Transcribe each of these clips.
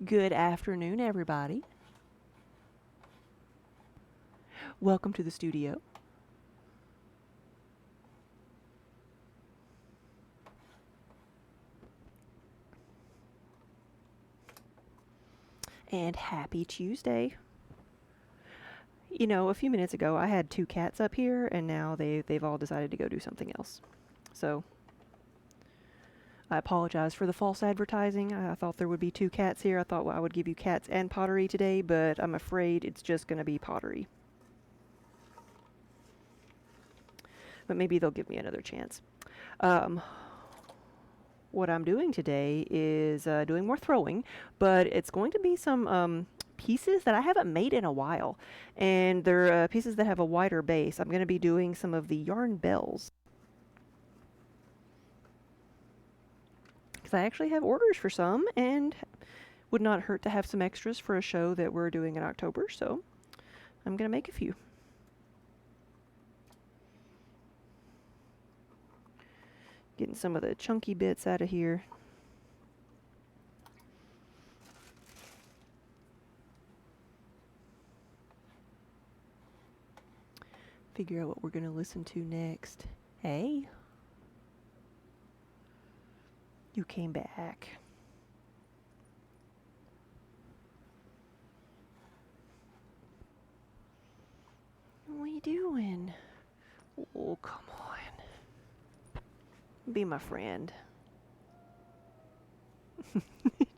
Good afternoon, everybody. Welcome to the studio. And happy Tuesday. You know, a few minutes ago I had two cats up here and now they've all decided to go do something else. So, I apologize for the false advertising. I thought there would be two cats here. I thought I would give you cats and pottery today, but I'm afraid it's just going to be pottery. But maybe they'll give me another chance. What I'm doing today is doing more throwing, but it's going to be some pieces that I haven't made in a while. And they're pieces that have a wider base. I'm going to be doing some of the yarn bells. Because I actually have orders for some, and would not hurt to have some extras for a show that we're doing in October, so I'm going to make a few. Getting some of the chunky bits out of here. Figure out what we're going to listen to next. Hey. You came back. What are you doing? Oh, come on. Be my friend. Did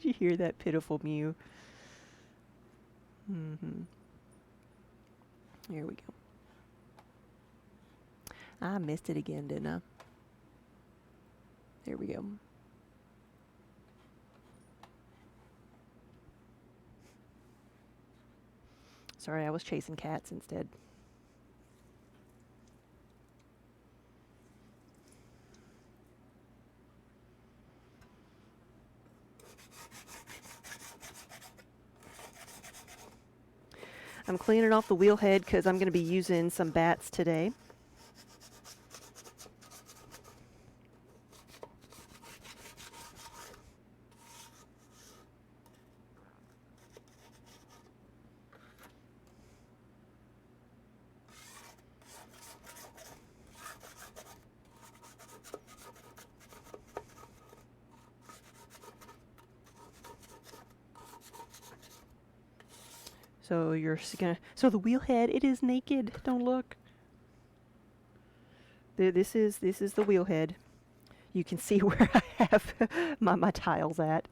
you hear that pitiful mew? Here we go. I missed it again, didn't I? There we go. Sorry, I was chasing cats instead. I'm cleaning off the wheel head because I'm going to be using some bats today. So you're gonna. So the wheel head, it is naked. Don't look. This is the wheel head. You can see where I have my tiles at.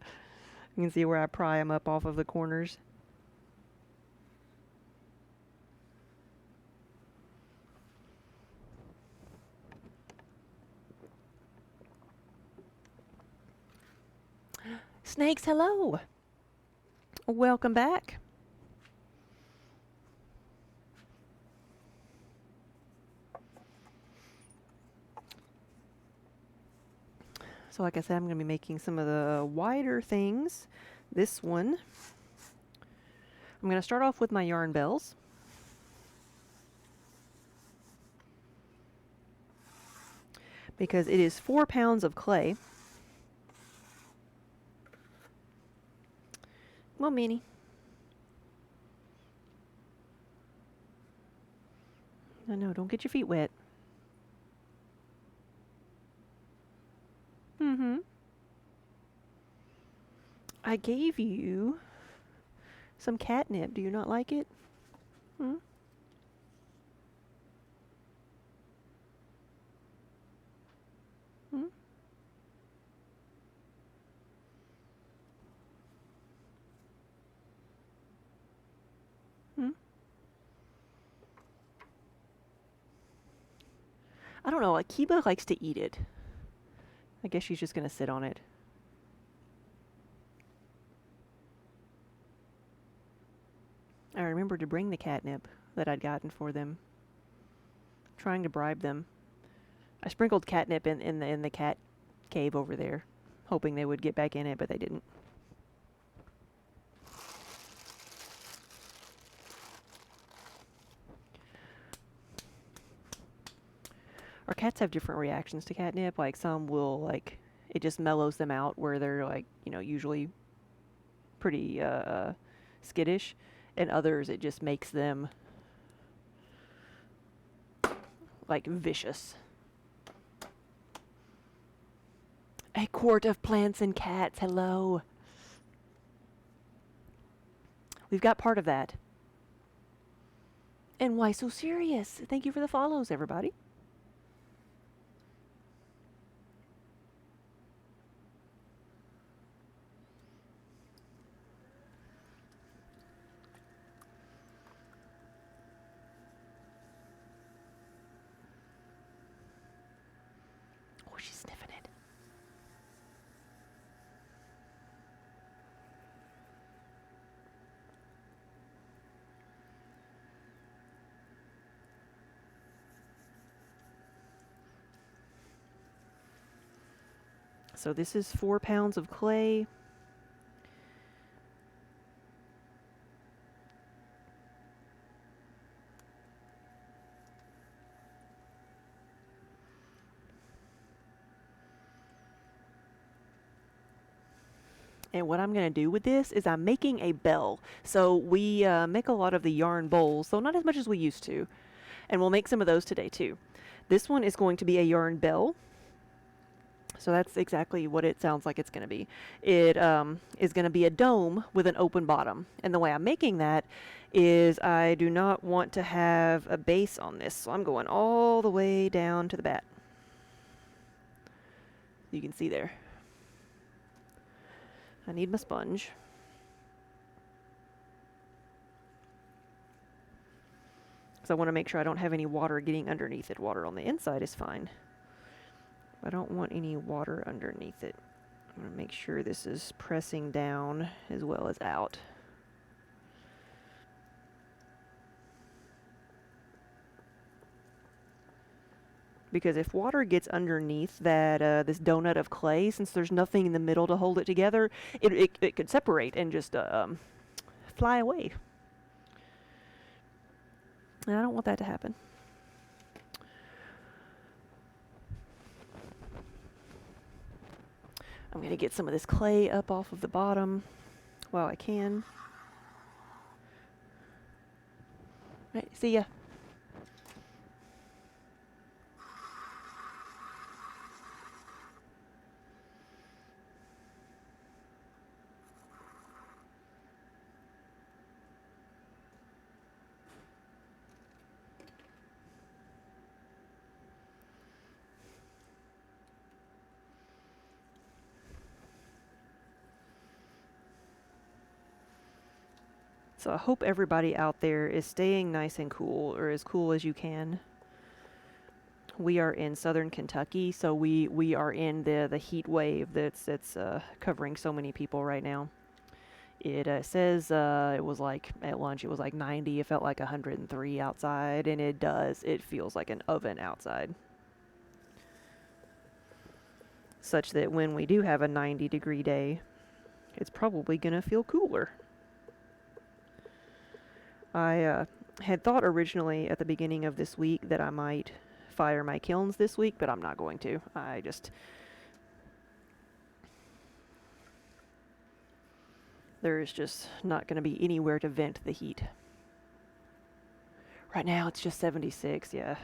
You can see where I pry them up off of the corners. Snakes, hello. Welcome back. So like I said, I'm going to be making some of the wider things. This one, I'm going to start off with my yarn bells. Because it is 4 pounds of clay. Well, Minnie. No, don't get your feet wet. I gave you some catnip. Do you not like it? Hmm? Hmm? Hmm? I don't know. Akiba likes to eat it. I guess she's just going to sit on it. I remembered to bring the catnip that I'd gotten for them. Trying to bribe them. I sprinkled catnip in the cat cave over there, hoping they would get back in it, but they didn't. Our cats have different reactions to catnip. Like some will it just mellows them out where they're usually pretty skittish, and others it just makes them like vicious. A quart of plants and cats. Hello. We've got part of that. And why so serious? Thank you for the follows, everybody. Oh, she's sniffing it. So this is 4 pounds of clay. And what I'm going to do with this is I'm making a bell. So we make a lot of the yarn bowls, though not as much as we used to. And we'll make some of those today too. This one is going to be a yarn bell. So that's exactly what it sounds like it's going to be. It is going to be a dome with an open bottom. And the way I'm making that is I do not want to have a base on this. So I'm going all the way down to the bat. You can see there. I need my sponge. Because I want to make sure I don't have any water getting underneath it. Water on the inside is fine. I don't want any water underneath it. I'm going to make sure this is pressing down as well as out. Because if water gets underneath that this donut of clay, since there's nothing in the middle to hold it together, it could separate and just fly away. And I don't want that to happen. I'm going to get some of this clay up off of the bottom while I can. Right, see ya. So I hope everybody out there is staying nice and cool, or as cool as you can. We are in southern Kentucky, so we are in the heat wave that's covering so many people right now. It says it was like at lunch it was like 90. It felt like 103 outside, and it does. It feels like an oven outside. Such that when we do have a 90-degree day, it's probably gonna feel cooler. I had thought originally at the beginning of this week that I might fire my kilns this week, but I'm not going to. There's just not going to be anywhere to vent the heat. Right now it's just 76, yeah.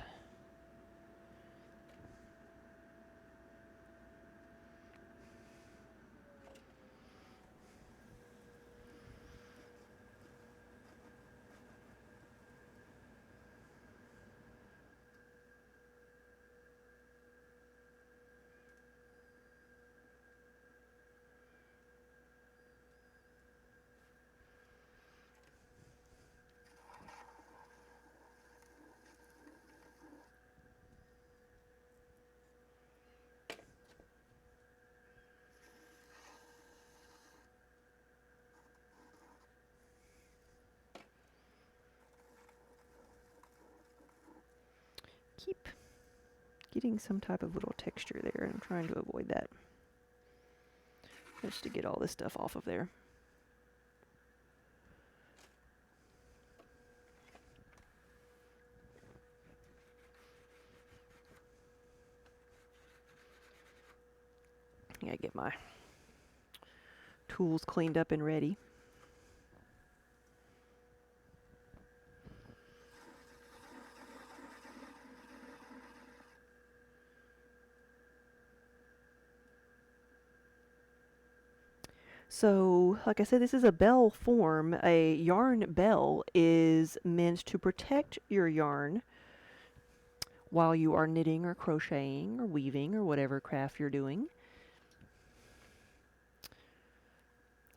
Keep getting some type of little texture there, and I'm trying to avoid that. Just to get all this stuff off of there. I gotta get my tools cleaned up and ready. So, like I said, this is a bell form. A yarn bell is meant to protect your yarn while you are knitting or crocheting or weaving or whatever craft you're doing,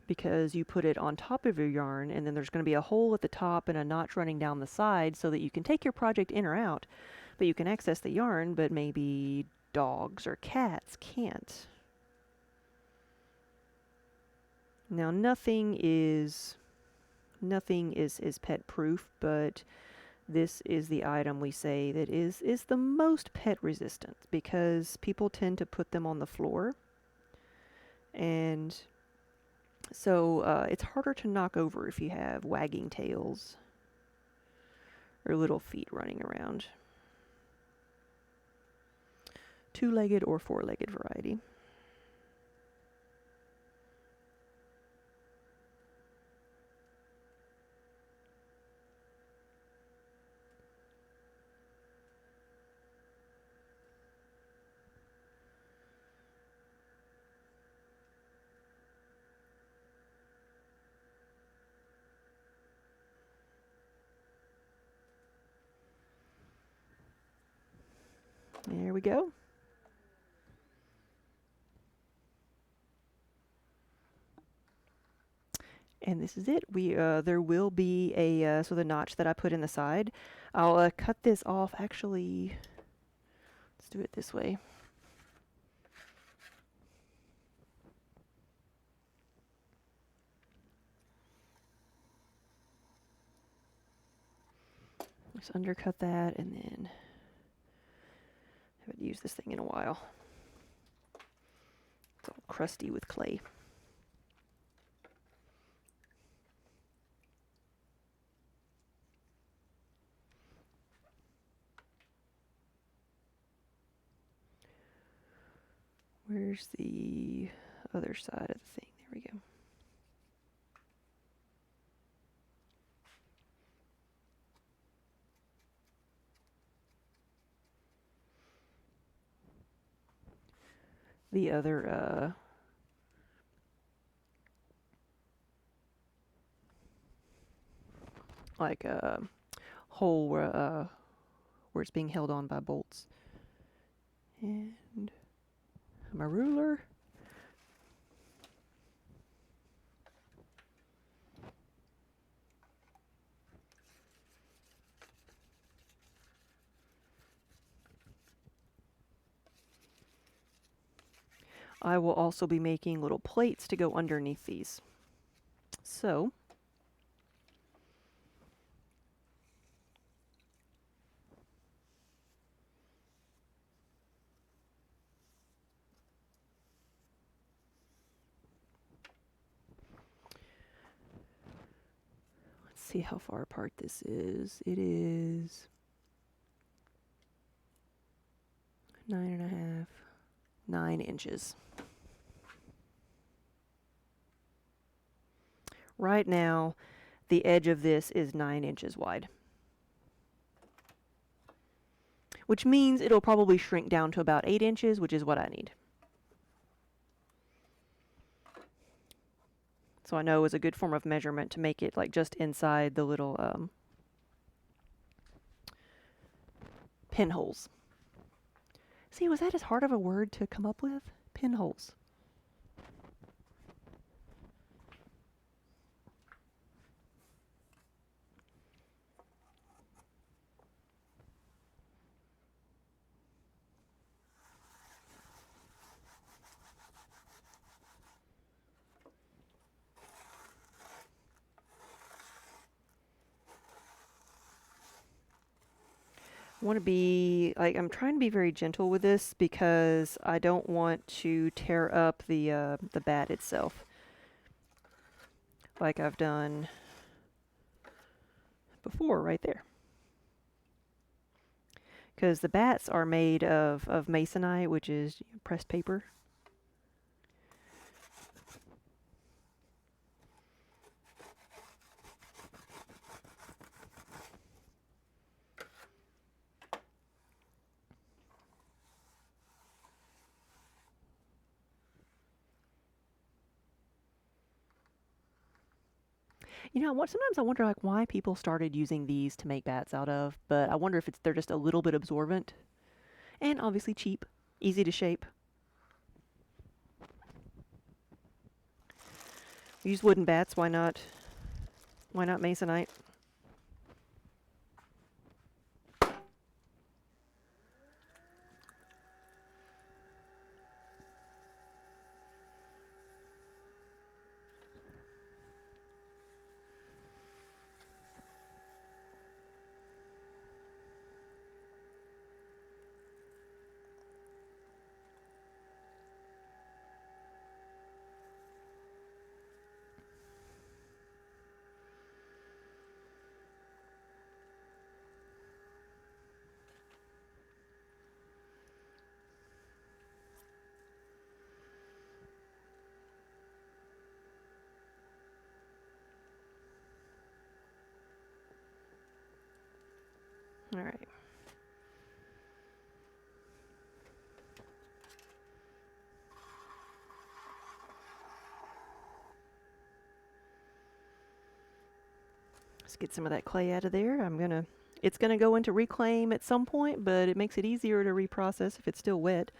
because you put it on top of your yarn and then there's going to be a hole at the top and a notch running down the side so that you can take your project in or out, but you can access the yarn, but maybe dogs or cats can't. Now, nothing is pet proof, but this is the item we say that is the most pet resistant, because people tend to put them on the floor, and so it's harder to knock over if you have wagging tails or little feet running around. Two-legged or four-legged variety. There we go. And this is it. There will be a, so the notch that I put in the side, I'll cut this off. Actually, let's do it this way. Just undercut that, and then I haven't used this thing in a while. It's all crusty with clay. Where's the other side of the thing? There we go. The other like hole where it's being held on by bolts. And my ruler. I will also be making little plates to go underneath these. So, let's see how far apart this is. It is 9.5, 9 inches. Right now, the edge of this is 9 inches wide, which means it'll probably shrink down to about 8 inches, which is what I need. So I know is a good form of measurement to make it like just inside the little pinholes. See, was that as hard of a word to come up with? Pinholes. Want to be like, I'm trying to be very gentle with this because I don't want to tear up the bat itself, like I've done before right there. Because the bats are made of masonite, which is pressed paper. You know what? Sometimes I wonder like why people started using these to make bats out of, but I wonder if they're just a little bit absorbent and obviously cheap, easy to shape. Use wooden bats. Why not? Why not masonite? All right. Let's get some of that clay out of there. It's gonna go into reclaim at some point, but it makes it easier to reprocess if it's still wet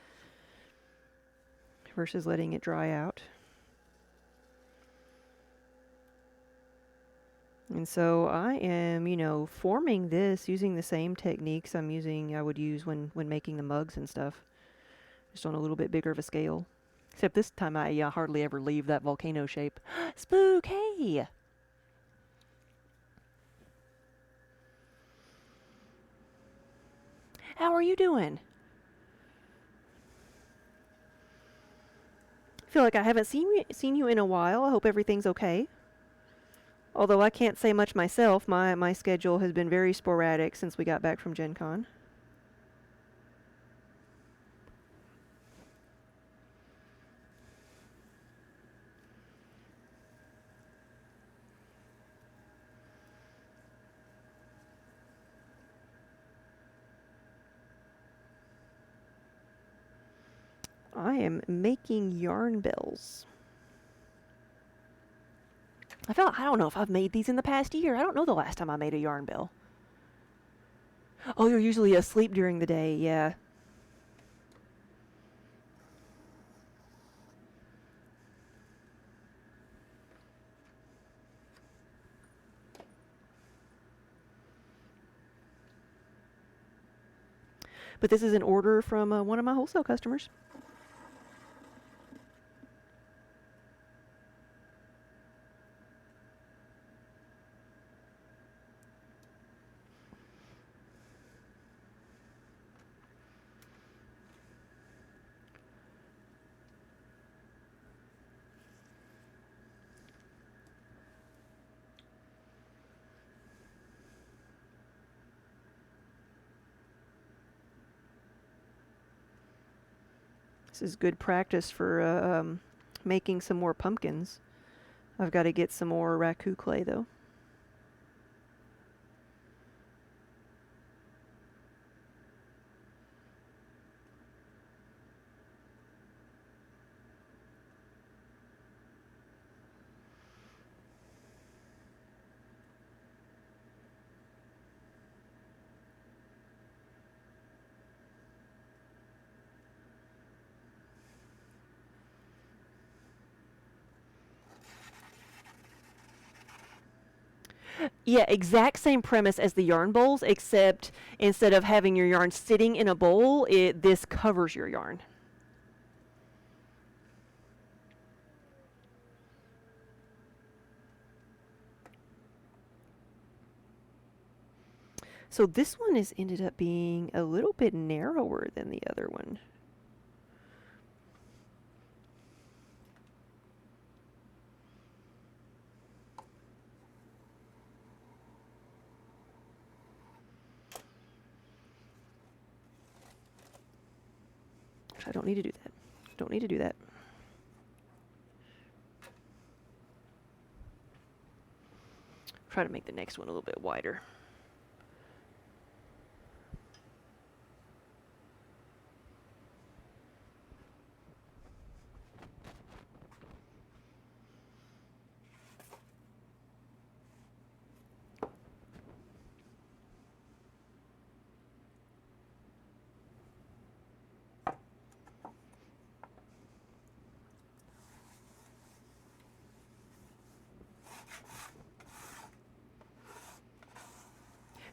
versus letting it dry out. And so I am, forming this using the same techniques I would use when making the mugs and stuff, just on a little bit bigger of a scale. Except this time I hardly ever leave that volcano shape. Spook, hey! How are you doing? I feel like I haven't seen you in a while. I hope everything's okay. Although I can't say much myself, my schedule has been very sporadic since we got back from Gen Con. I am making yarn bells. I don't know if I've made these in the past year. I don't know the last time I made a yarn bell. Oh, you're usually asleep during the day, yeah. But this is an order from one of my wholesale customers. This is good practice for making some more pumpkins. I've got to get some more raku clay, though. Yeah, exact same premise as the yarn bowls, except instead of having your yarn sitting in a bowl, this covers your yarn. So this one has ended up being a little bit narrower than the other one. I don't need to do that. Don't need to do that. Try to make the next one a little bit wider.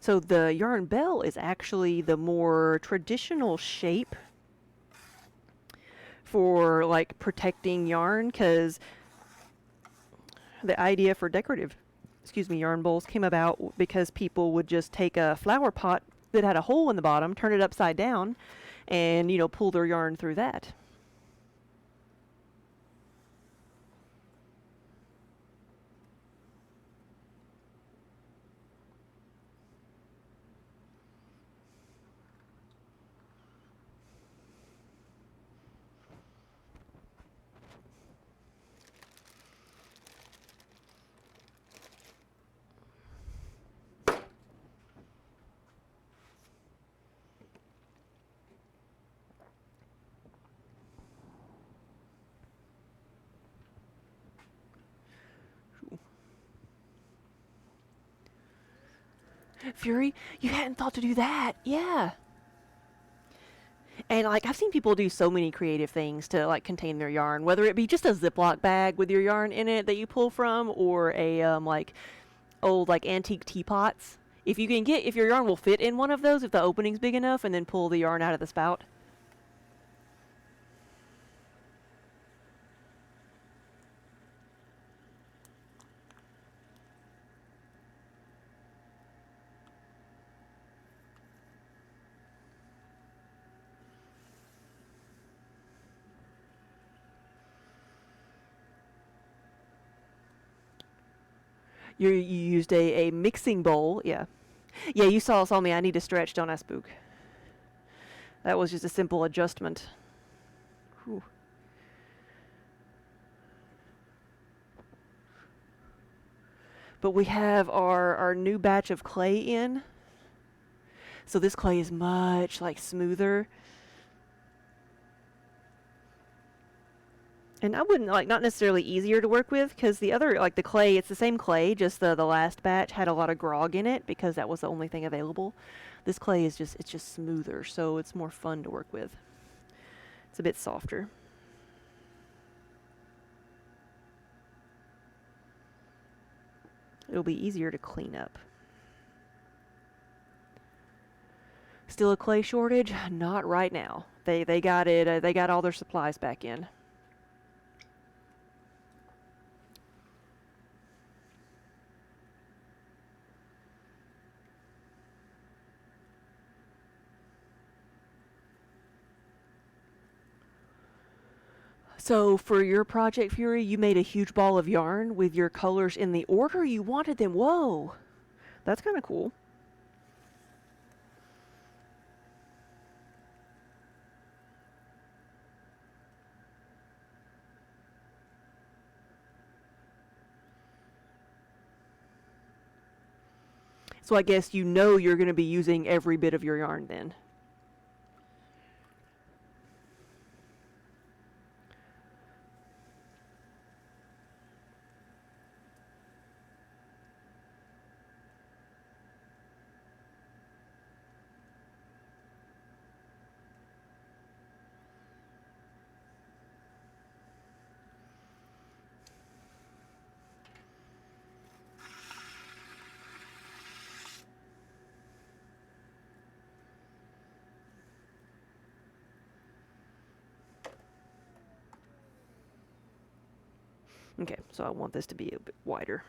So the yarn bell is actually the more traditional shape for like protecting yarn, because the idea for decorative, yarn bowls came about because people would just take a flower pot that had a hole in the bottom, turn it upside down, and pull their yarn through that. Fury, you hadn't thought to do that. Yeah. And like I've seen people do so many creative things to like contain their yarn, whether it be just a Ziploc bag with your yarn in it that you pull from, or a like old like antique teapots. If your yarn will fit in one of those, if the opening's big enough, and then pull the yarn out of the spout. You used a mixing bowl, yeah. Yeah, you saw me. I need to stretch, don't I, Spook? That was just a simple adjustment. Whew. But we have our new batch of clay in. So this clay is much like smoother. And I wouldn't like not necessarily easier to work with, because the other like the clay, it's the same clay, just the last batch had a lot of grog in it because that was the only thing available. This clay is just smoother, so it's more fun to work with. It's a bit softer. It'll be easier to clean up. Still a clay shortage? Not right now. They got it. They got all their supplies back in. So for your project, Fury, you made a huge ball of yarn with your colors in the order you wanted them. Whoa, that's kind of cool. So I guess you're going to be using every bit of your yarn then. Okay, so I want this to be a bit wider.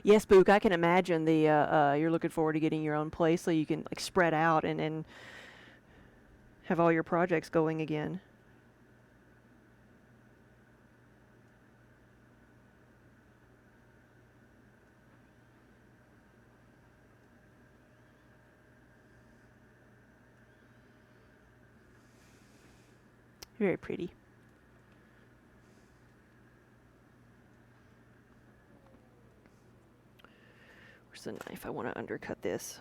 Yes, Spook, I can imagine the you're looking forward to getting your own place so you can like spread out and have all your projects going again. Very pretty. Where's the knife? I want to undercut this.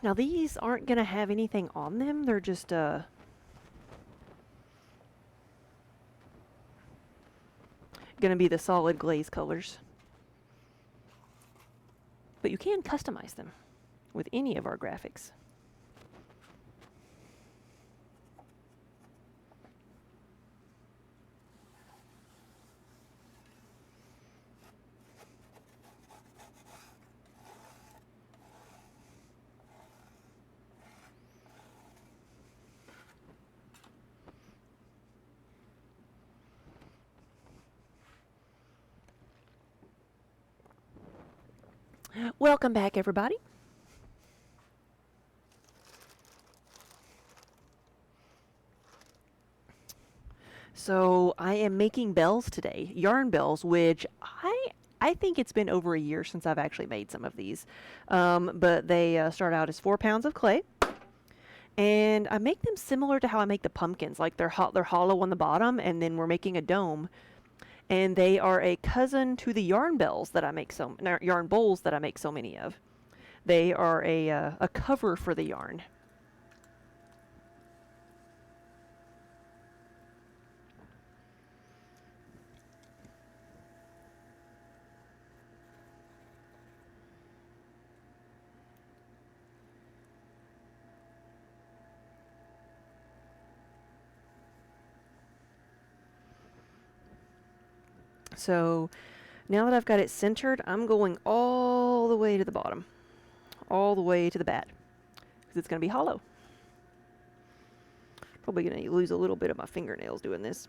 Now these aren't going to have anything on them. They're just going to be the solid glaze colors. But you can customize them with any of our graphics. Welcome back, everybody. So I am making bells today, yarn bells, which I think it's been over a year since I've actually made some of these. But they start out as 4 pounds of clay. And I make them similar to how I make the pumpkins. Like they're hollow on the bottom, and then we're making a dome. And they are a cousin to the yarn bells that I make yarn bowls that I make so many of. They are a cover for the yarn. So now that I've got it centered, I'm going all the way to the bottom, all the way to the bat, because it's going to be hollow. Probably going to lose a little bit of my fingernails doing this.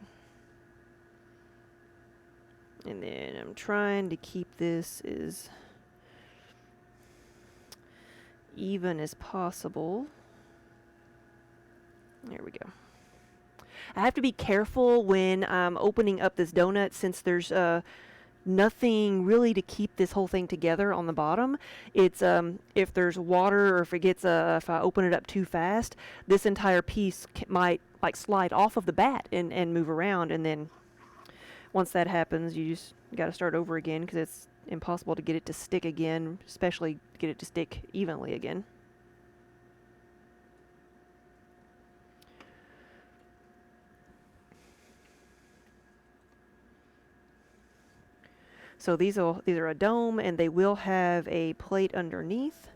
And then I'm trying to keep this as even as possible. There we go. I have to be careful when I'm opening up this donut, since there's nothing really to keep this whole thing together on the bottom. It's if there's water, or if it gets if I open it up too fast, this entire piece might like slide off of the bat and move around, and then once that happens, you just got to start over again, because it's impossible to get it to stick again, especially get it to stick evenly again. So these are a dome, and they will have a plate underneath,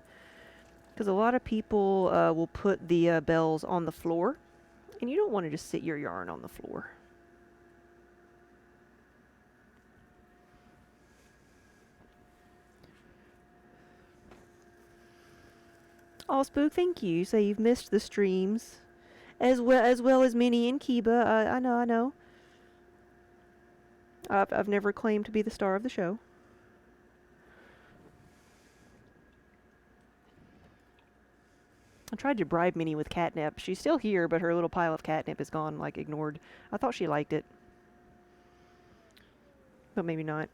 because a lot of people will put the bells on the floor, and you don't want to just sit your yarn on the floor. Oh, Spook, thank you. You say you've missed the streams, as well as Minnie and Kiba. I know. I've never claimed to be the star of the show. I tried to bribe Minnie with catnip. She's still here, but her little pile of catnip is gone, like ignored. I thought she liked it, but maybe not.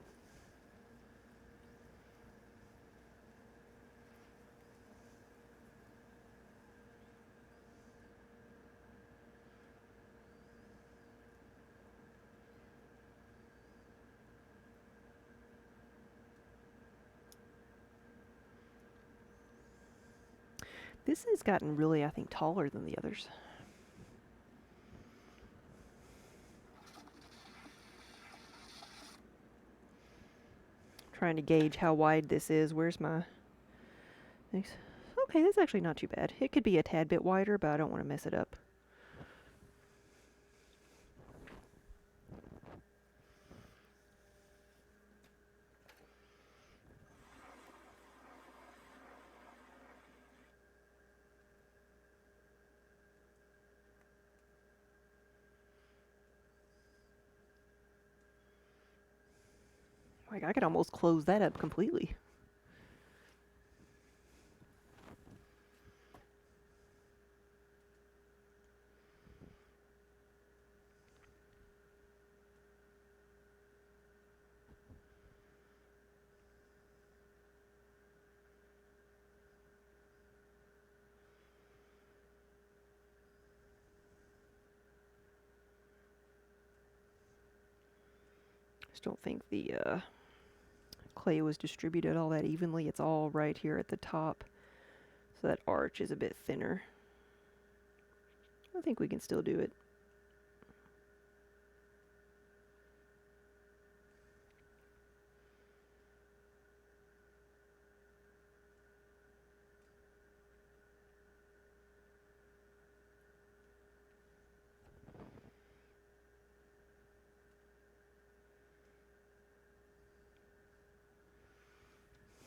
This has gotten really, I think, taller than the others. Trying to gauge how wide this is. Where's my... Okay, that's actually not too bad. It could be a tad bit wider, but I don't want to mess it up. Like, I could almost close that up completely. Just don't think the clay was distributed all that evenly. It's all right here at the top, so that arch is a bit thinner. I think we can still do it.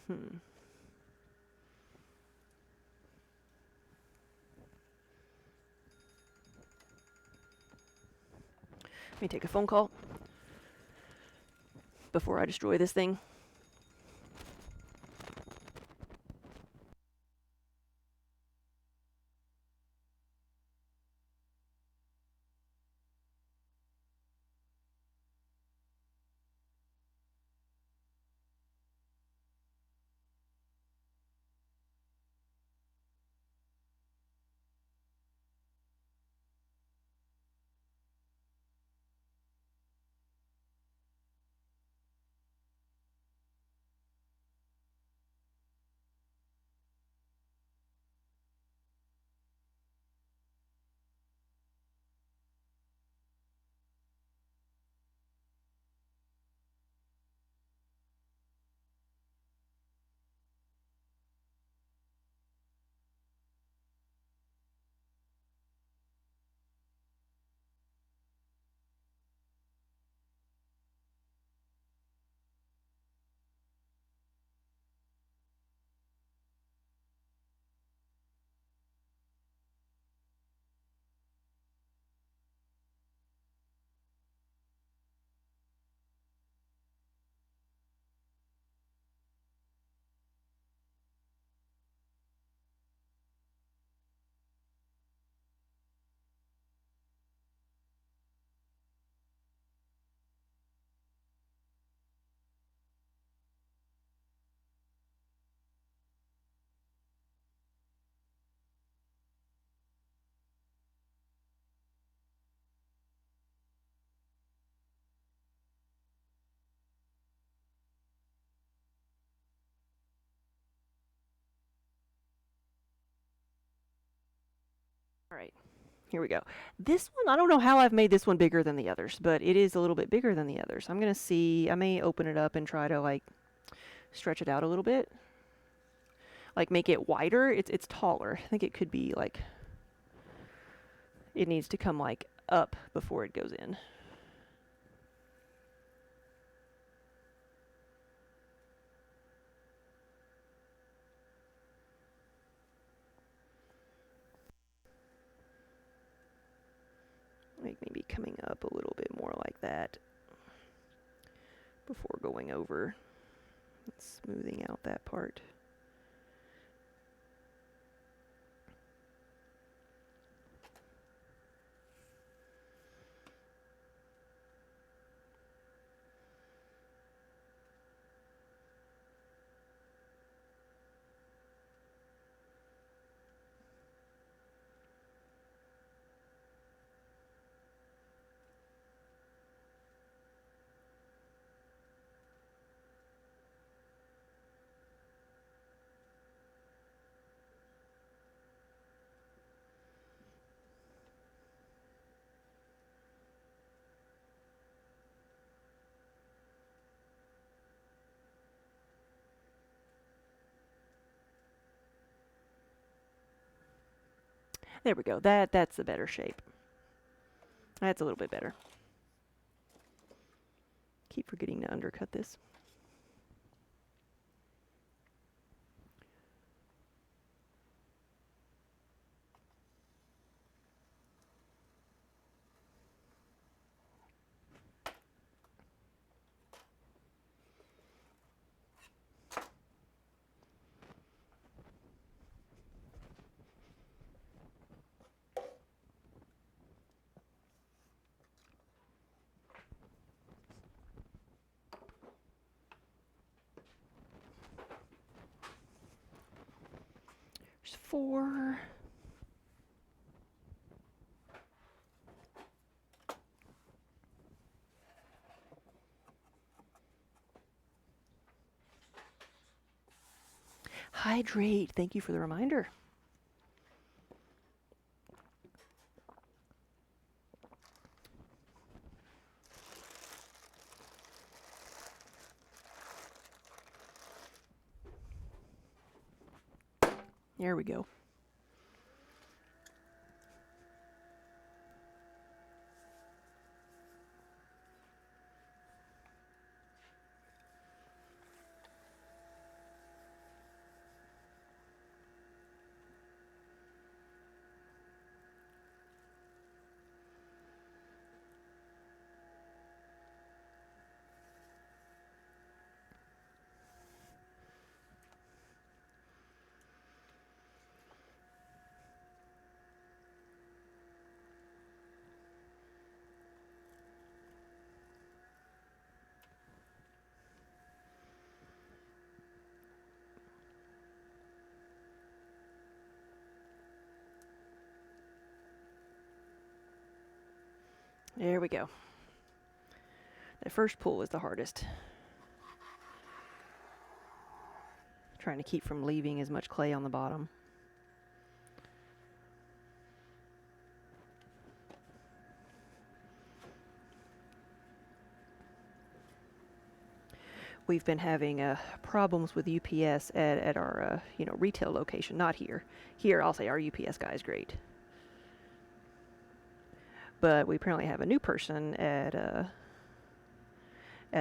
Hmm. Let me take a phone call before I destroy this thing. All right, here we go. This one, I don't know how I've made this one bigger than the others, but it is a little bit bigger than the others. I'm going to see, I may open it up and try to like stretch it out a little bit. Like make it wider. It's taller. I think it could be like, it needs to come like up before it goes in. Like maybe coming up a little bit more like that before going over and smoothing out that part. There we go. That's the better shape. That's a little bit better. Keep forgetting to undercut this. 4. Hydrate. Thank you for the reminder. There we go. There we go. The first pull is the hardest. Trying to keep from leaving as much clay on the bottom. We've been having problems with UPS at our retail location, not here. Here, I'll say our UPS guy is great. But we apparently have a new person at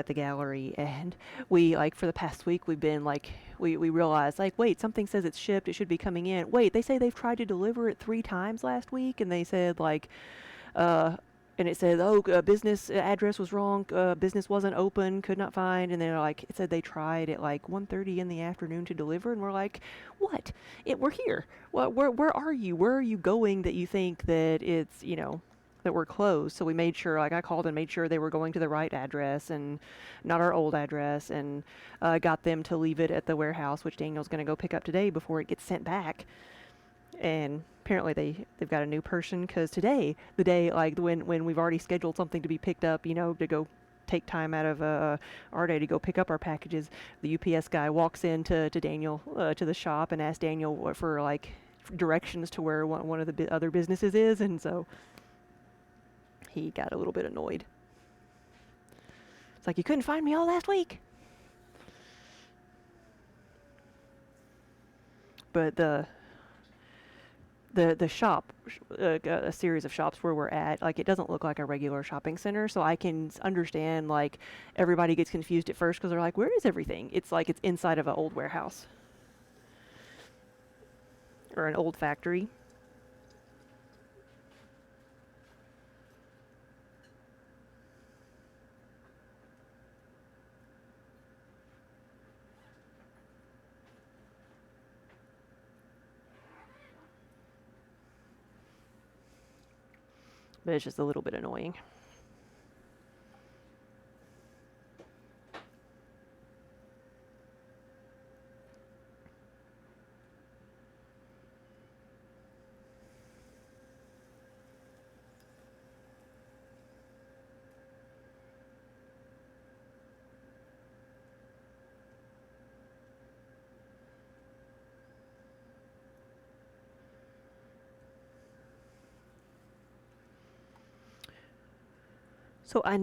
the gallery, and we, like, for the past week, we've been like, we realized, like, wait, something says it's shipped, it should be coming in. Wait, they say they've tried to deliver it 3 times last week, and they said, like, and it said, oh, business address was wrong, business wasn't open, could not find, and they're like, it said they tried at like 1:30 in the afternoon to deliver, and we're like, what? We're here. Well, where are you? Where are you going that you think that it's, that we're closed? So we made sure, like, I called and made sure they were going to the right address and not our old address, and got them to leave it at the warehouse, which Daniel's going to go pick up today before it gets sent back. And apparently they've got a new person, because today, the day, like, when we've already scheduled something to be picked up, to go take time out of our day to go pick up our packages, the UPS guy walks in to Daniel, to the shop, and asks Daniel for, like, directions to where one of the other businesses is, and so he got a little bit annoyed. It's like, you couldn't find me all last week. But the shop, a series of shops where we're at, like, it doesn't look like a regular shopping center, so I can understand, like, everybody gets confused at first because they're like, where is everything? It's like it's inside of an old warehouse or an old factory. But it's just a little bit annoying. So I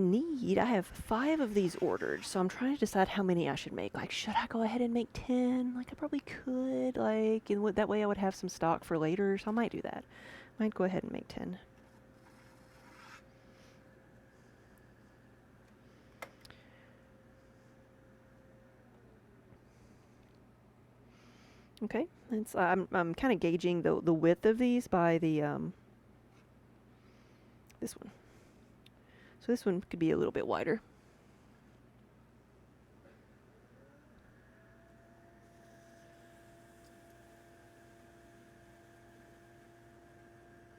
have 5 of these ordered, so I'm trying to decide how many I should make. Like, should I go ahead and make 10? Like, I probably could, like, and that way I would have some stock for later, so I might do that. Might go ahead and make 10. Okay, I'm kind of gauging the width of these by the this one. So this one could be a little bit wider.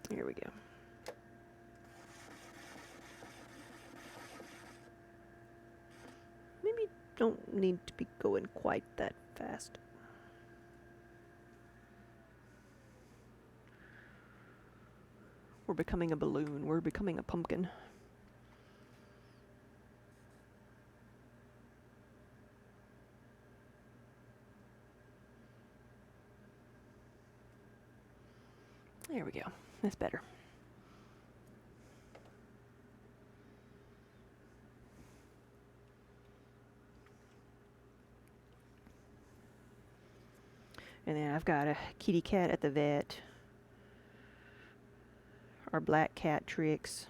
Here we go. Maybe don't need to be going quite that fast. We're becoming a balloon. We're becoming a pumpkin. There we go. That's better. And then I've got a kitty cat at the vet. Our black cat Trix.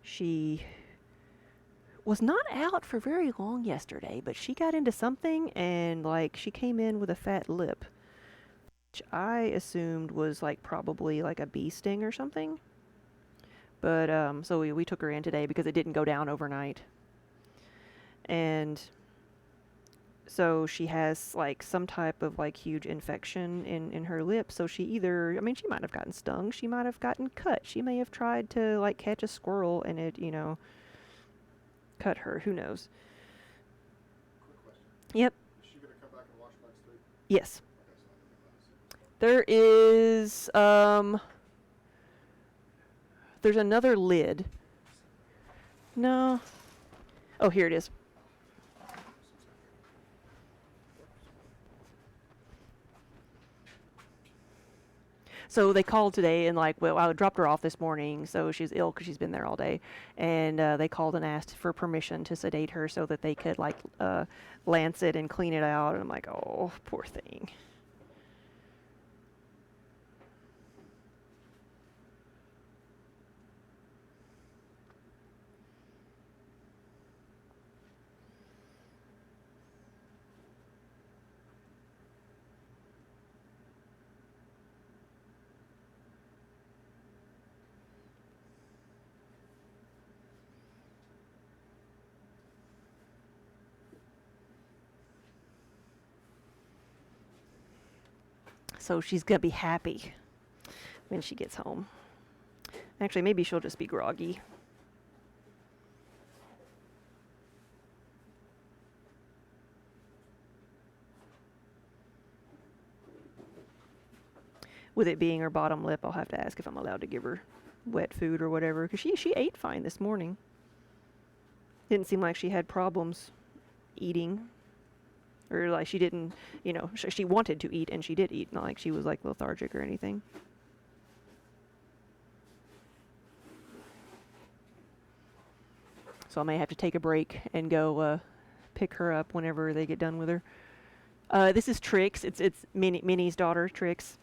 She was not out for very long yesterday, but she got into something and like she came in with a fat lip, which I assumed was like probably like a bee sting or something. But so we took her in today because it didn't go down overnight. And so she has like some type of like huge infection in her lip. So she either, I mean, she might have gotten stung. She might have gotten cut. She may have tried to like catch a squirrel and it, cut her. Who knows? Quick question. Yep. Is she going to come back and wash next week? Yes. Okay, so I think There is, there's another lid. No. Oh, here it is. So they called today and like, well, I dropped her off this morning, so she's ill because she's been there all day, and they called and asked for permission to sedate her so that they could like lance it and clean it out. And I'm like, oh, poor thing. So she's gonna be happy when she gets home. Actually, maybe she'll just be groggy. With it being her bottom lip, I'll have to ask if I'm allowed to give her wet food or whatever, because she ate fine this morning. Didn't seem like she had problems eating, or like she didn't, she wanted to eat and she did eat, not like she was like lethargic or anything. So I may have to take a break and go pick her up whenever they get done with her. This is Trix. It's Minnie's daughter, Trix.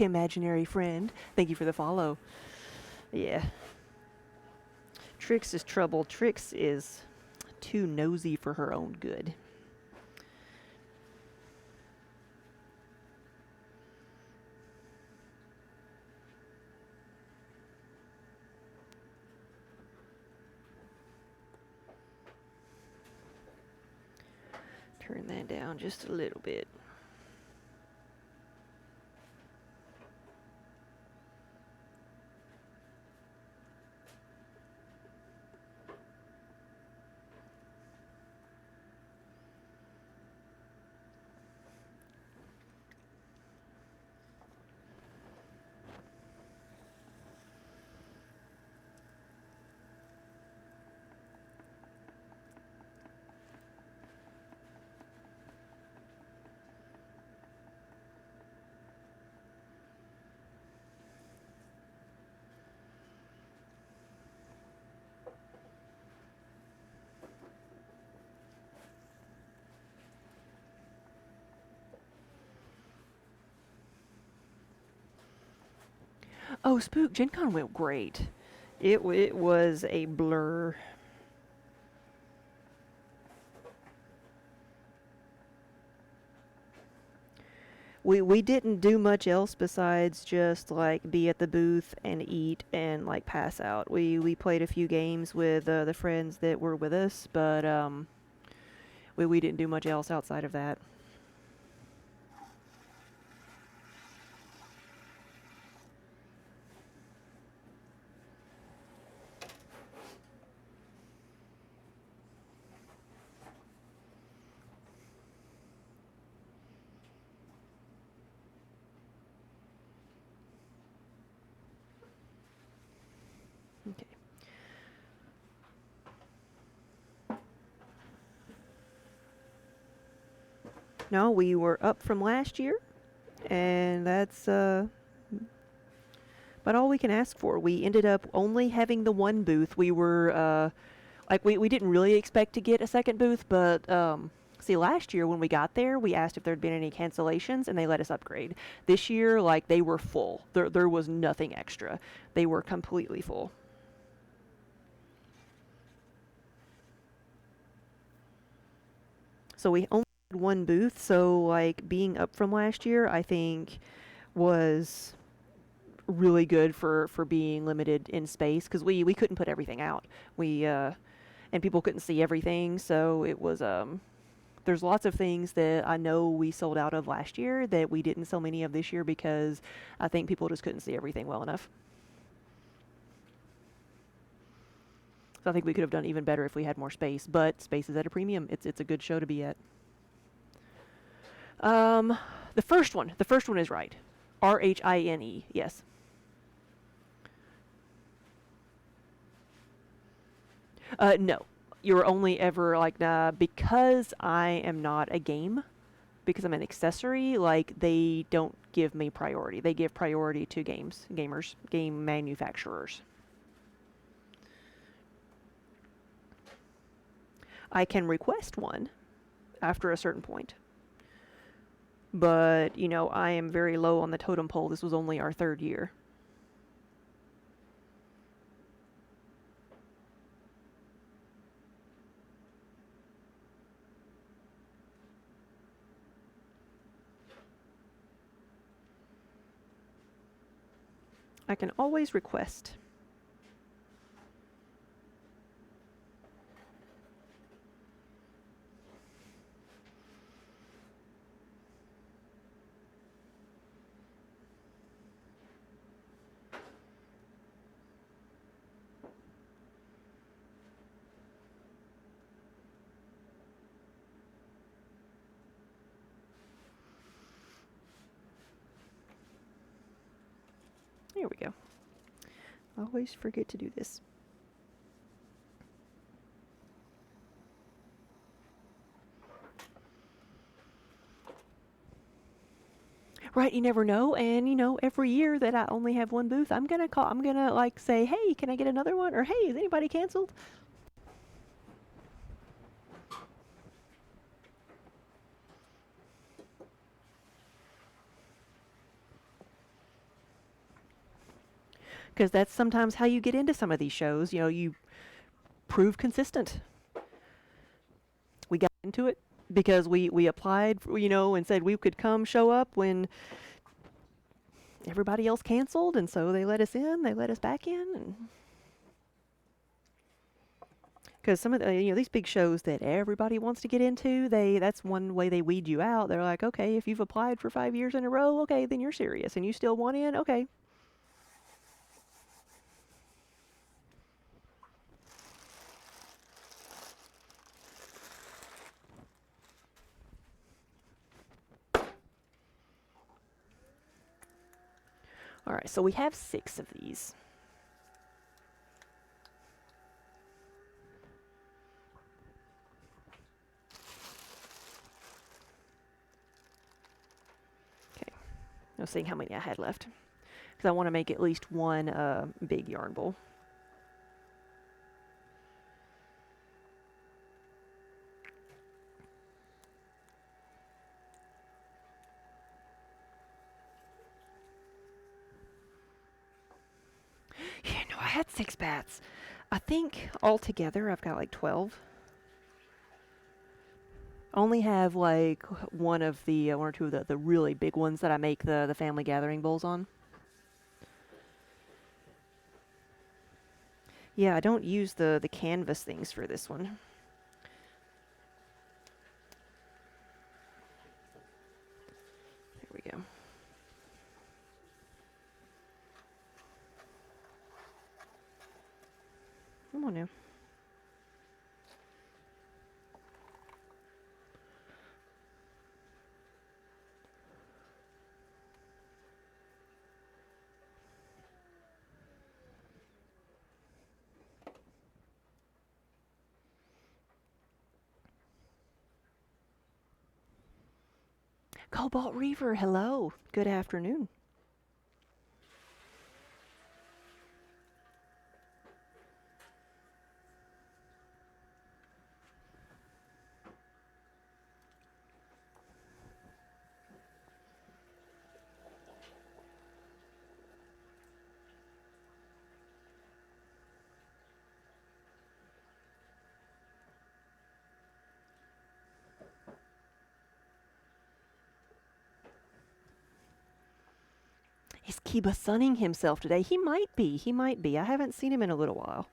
Imaginary friend. Thank you for the follow. Yeah. Trix is trouble. Trix is too nosy for her own good. Turn that down just a little bit. Oh, Spook, Gen Con went great. It was a blur. We didn't do much else besides just like be at the booth and eat and like pass out. We played a few games with the friends that were with us, but we didn't do much else outside of that. Okay. No, we were up from last year, and that's but all we can ask for. We ended up only having the one booth. We were like we didn't really expect to get a second booth, but see, last year when we got there, we asked if there'd been any cancellations, and they let us upgrade. This year, like, they were full. There was nothing extra. They were completely full. So we only had one booth, so like being up from last year, I think was really good for being limited in space because we couldn't put everything out. We and people couldn't see everything, so it was there's lots of things that I know we sold out of last year that we didn't sell many of this year because I think people just couldn't see everything well enough. So I think we could have done even better if we had more space, but space is at a premium. It's a good show to be at. The first one is right. Rhine, yes. No. You're only ever like, because I am not a game, because I'm an accessory, like, they don't give me priority. They give priority to gamers, game manufacturers. I can request one after a certain point. But, I am very low on the totem pole. This was only our third year. I can always request. There we go. Always forget to do this. Right, you never know, and every year that I only have one booth, I'm gonna like say, hey, can I get another one? Or hey, is anybody canceled? Because that's sometimes how you get into some of these shows. You prove consistent. into it because we applied, for, and said we could come show up when everybody else canceled, and so they let us in. They let us back in, and because some of the these big shows that everybody wants to get into, that's one way they weed you out. They're like, okay, if you've applied for 5 years in a row, okay, then you're serious, and you still want in, okay. All right, so we have 6 of these. Okay, I was seeing how many I had left because I want to make at least one big yarn bowl. Yeah, no, I had 6 bats. I think altogether I've got like 12. Only have like one or two of the really big ones that I make the family gathering bowls on. Yeah, I don't use the canvas things for this one. There we go. Come on now. Cobalt Reaver, hello. Good afternoon. Is Kiba sunning himself today? He might be. He might be. I haven't seen him in a little while.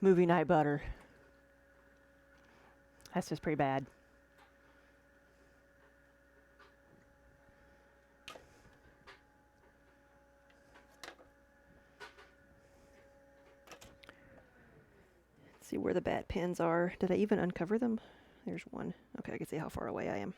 Movie night butter. That's just pretty bad. Let's see where the bat pins are. Did I even uncover them? There's one. Okay, I can see how far away I am.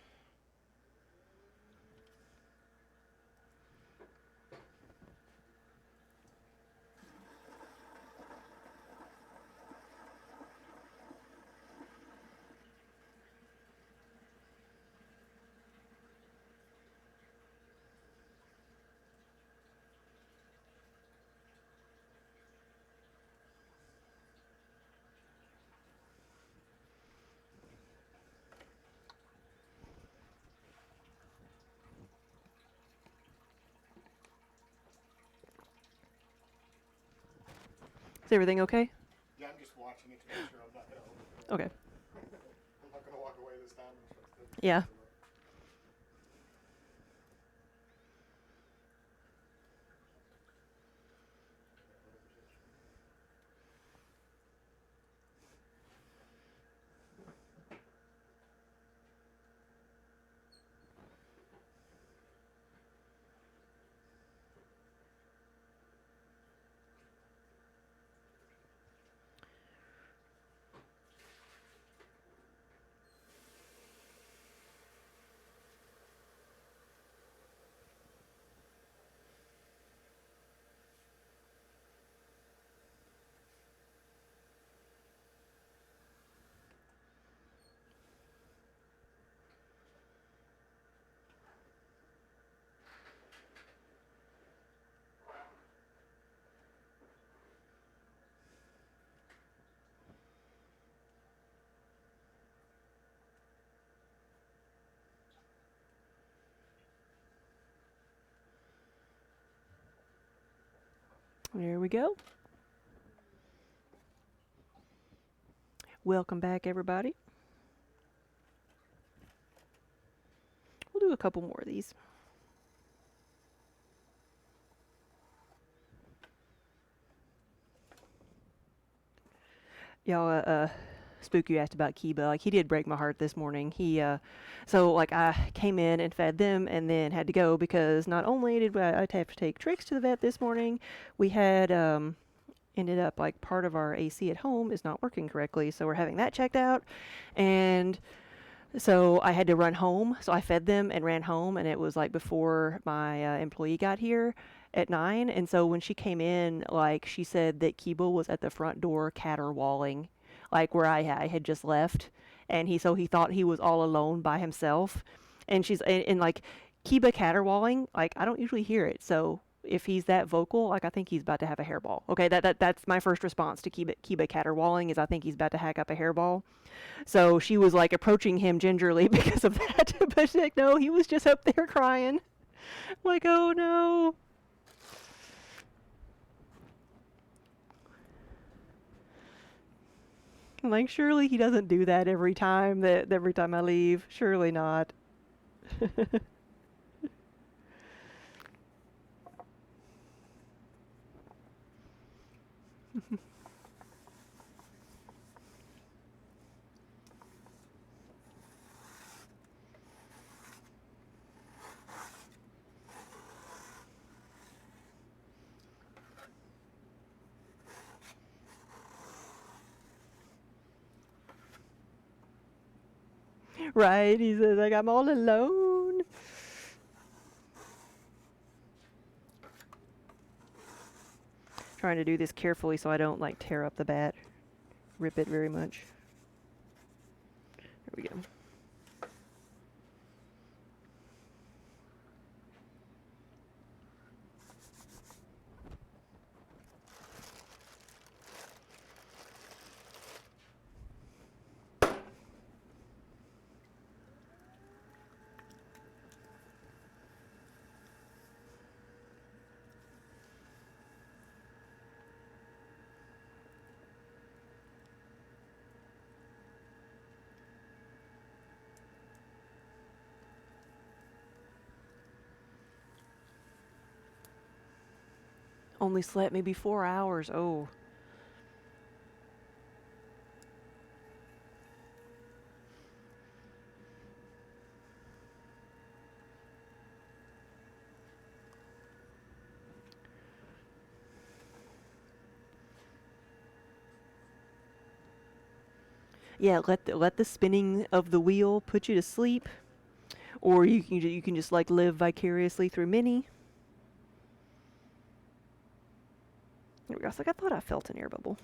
Is everything okay? Yeah, I'm just watching it to make sure I'm not going to. Okay. I'm not going to walk away this time. Yeah. There we go. Welcome back, everybody. We'll do a couple more of these. Y'all, Spook, you asked about Kiba. Like, he did break my heart this morning. So, like, I came in and fed them and then had to go because not only did I have to take Trix to the vet this morning, we had, ended up, like, part of our AC at home is not working correctly. So we're having that checked out. And so I had to run home. So I fed them and ran home. And it was, like, before my employee got here at 9. And so when she came in, like, she said that Kiba was at the front door caterwauling, like where I had just left. And he thought he was all alone by himself. And and like, Kiba caterwauling, like, I don't usually hear it. So if he's that vocal, like, I think he's about to have a hairball. Okay, that's my first response to Kiba caterwauling, is I think he's about to hack up a hairball. So she was, like, approaching him gingerly because of that. But she's like, no, he was just up there crying. I'm like, oh no. I'm like, surely he doesn't do that every time I leave. Surely not. Right? He says, like, I'm all alone. Trying to do this carefully so I don't, like, tear up the bat, rip it very much. There we go. Only slept maybe 4 hours. Oh. Yeah, let the spinning of the wheel put you to sleep, or you can just, like, live vicariously through Minnie. There we go. It's like, I thought I felt an air bubble.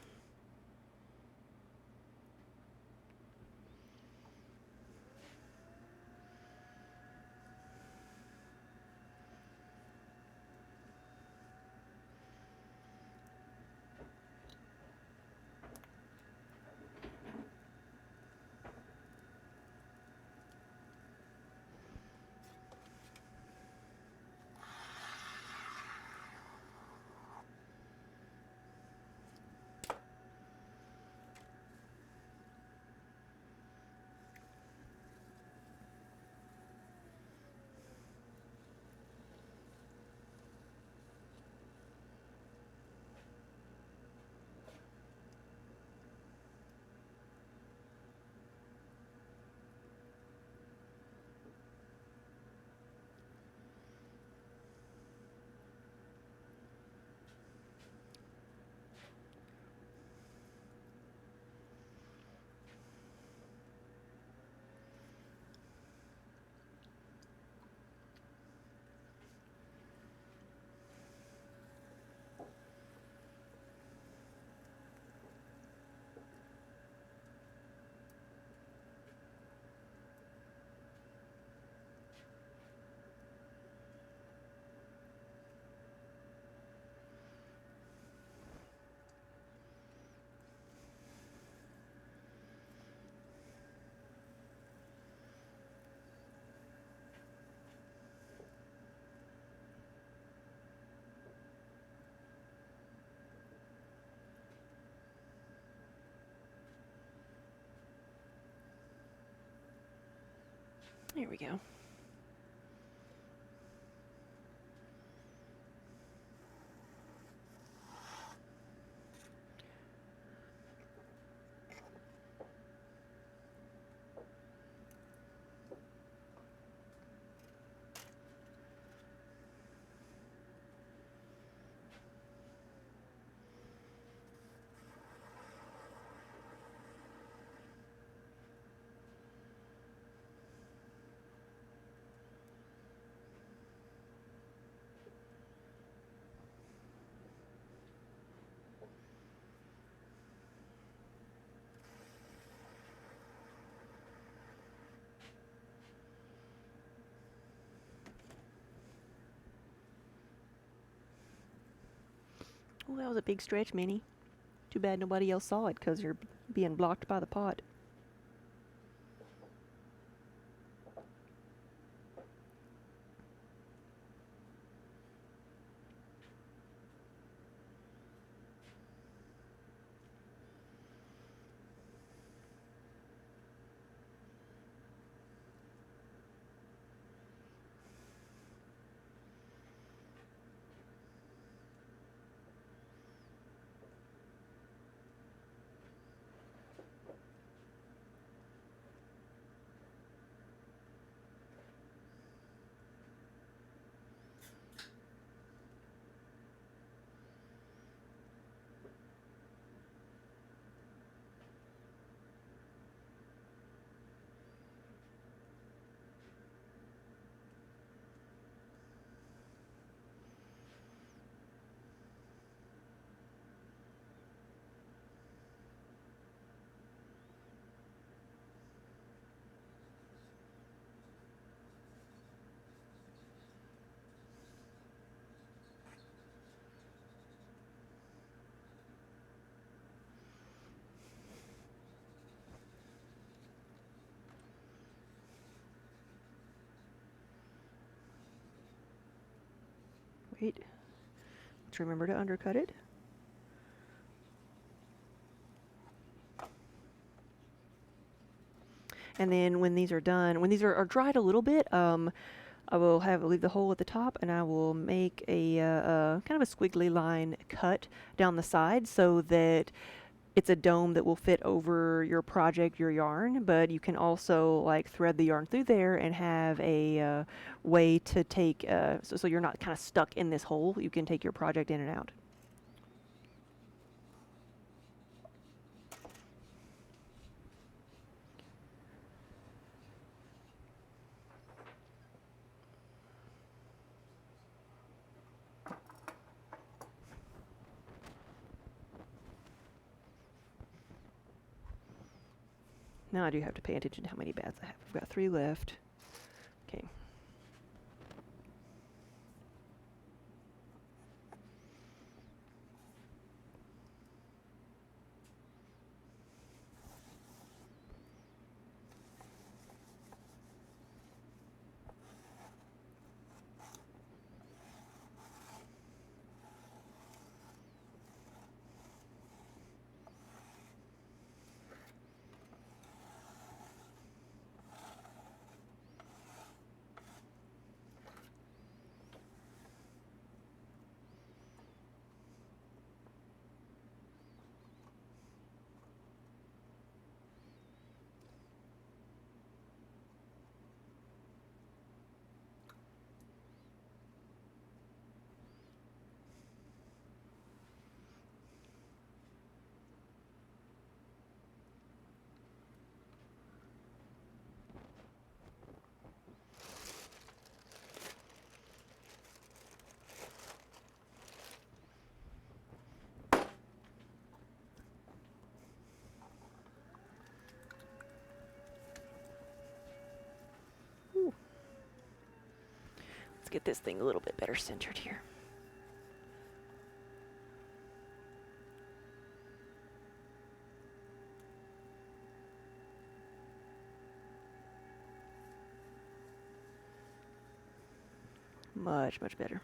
There we go. Well, that was a big stretch, Minnie. Too bad nobody else saw it because you're being blocked by the pot. Wait. Let's remember to undercut it. And then when these are done, when these are dried a little bit, I will leave the hole at the top, and I will make a kind of a squiggly line cut down the side so that it's a dome that will fit over your project, your yarn. But you can also like thread the yarn through there and have a way to take so you're not kind of stuck in this hole. You can take your project in and out. Now I do have to pay attention to how many bads I have. I've got 3 left. Okay. Let's get this thing a little bit better centered here. Much, much better.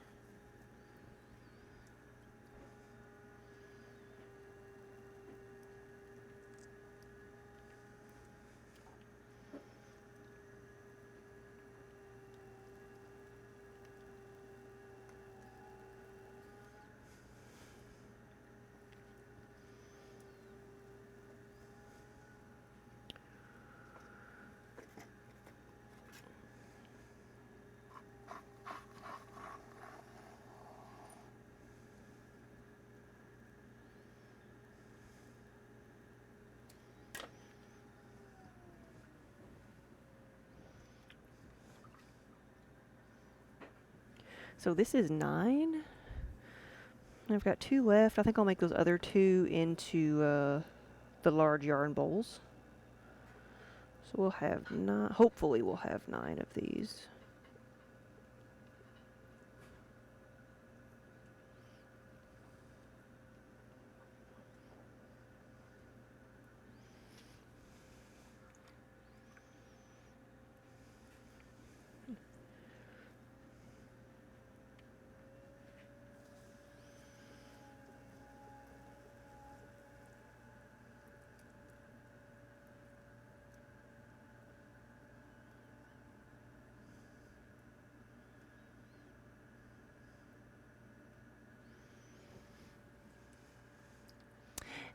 So this is 9. I've got 2 left. I think I'll make those other 2 into the large yarn bowls. So we'll have 9. Hopefully we'll have 9 of these.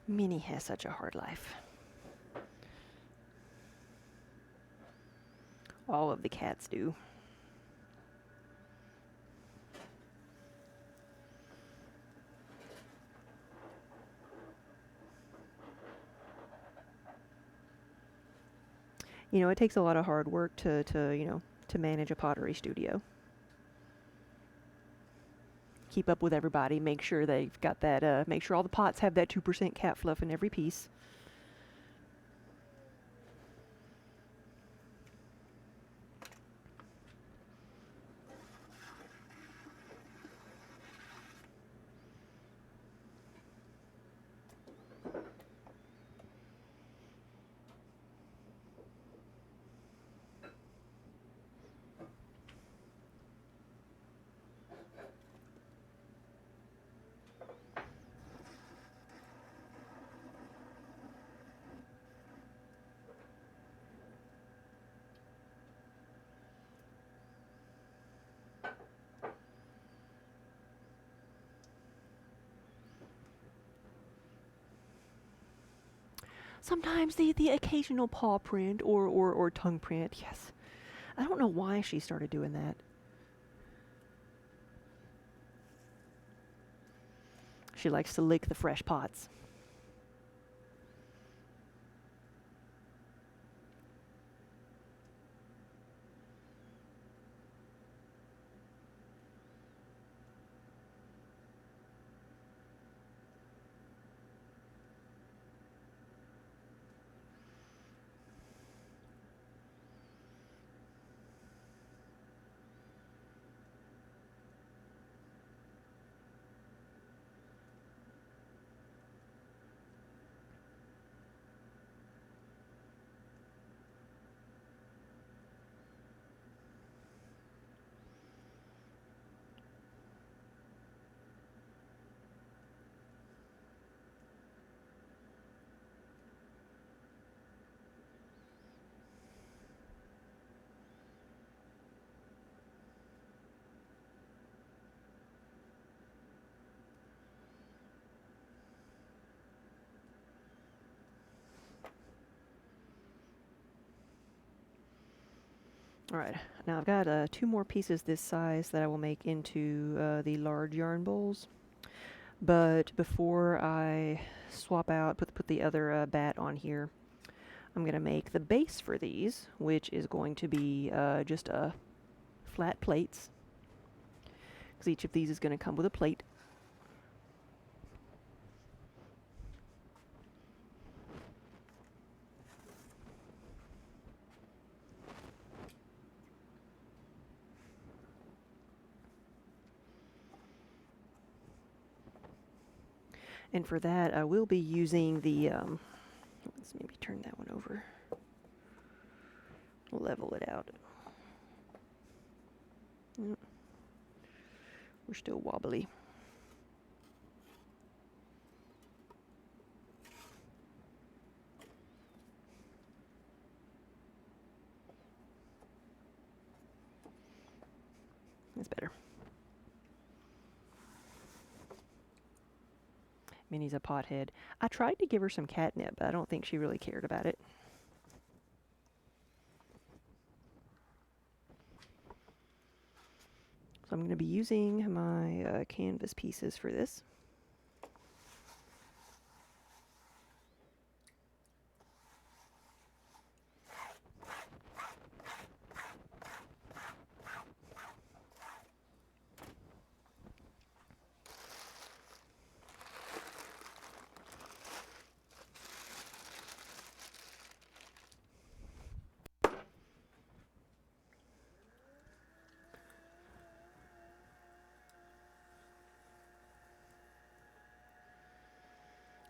Minnie has such a hard life. All of the cats do. You know, it takes a lot of hard work to manage a pottery studio. Keep up with everybody, make sure they've got that, make sure all the pots have that 2% cat fluff in every piece. Sometimes the occasional paw print or tongue print, yes. I don't know why she started doing that. She likes to lick the fresh pots. All right, now I've got 2 more pieces this size that I will make into the large yarn bowls. But before I swap out, put the other bat on here, I'm going to make the base for these, which is going to be just flat plates, because each of these is going to come with a plate. And for that, I will be using the, let's maybe turn that one over, level it out. Yep. We're still wobbly. That's better. Minnie's a pothead. I tried to give her some catnip, but I don't think she really cared about it. So I'm going to be using my canvas pieces for this.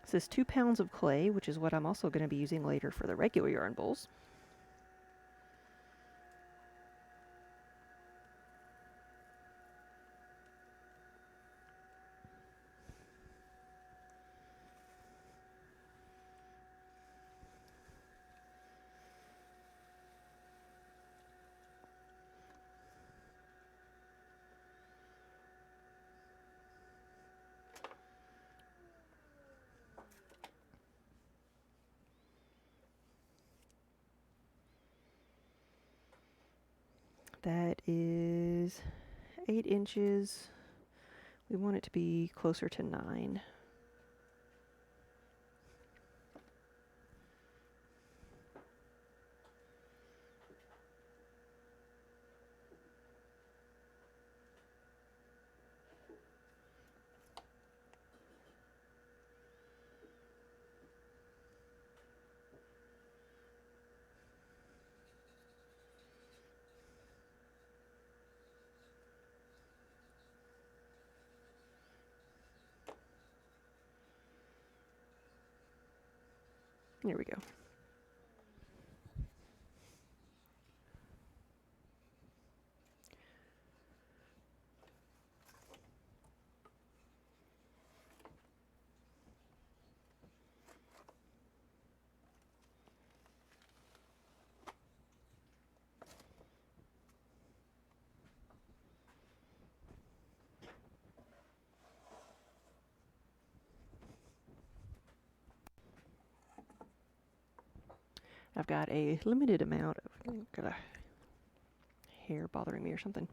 This is 2 pounds of clay, which is what I'm also going to be using later for the regular yarn bowls. That is 8 inches. We want it to be closer to 9. There we go. I've got a limited amount of, got a hair bothering me or something.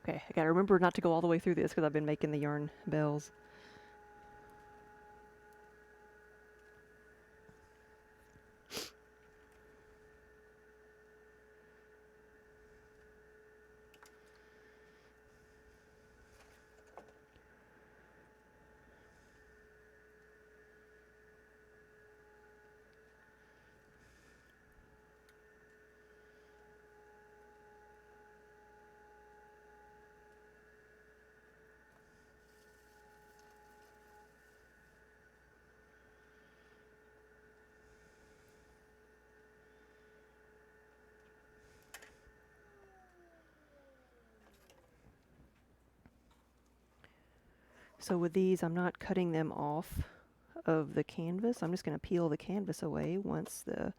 Okay, I gotta remember not to go all the way through this because I've been making the yarn bells. So with these, I'm not cutting them off of the canvas. I'm just going to peel the canvas away once the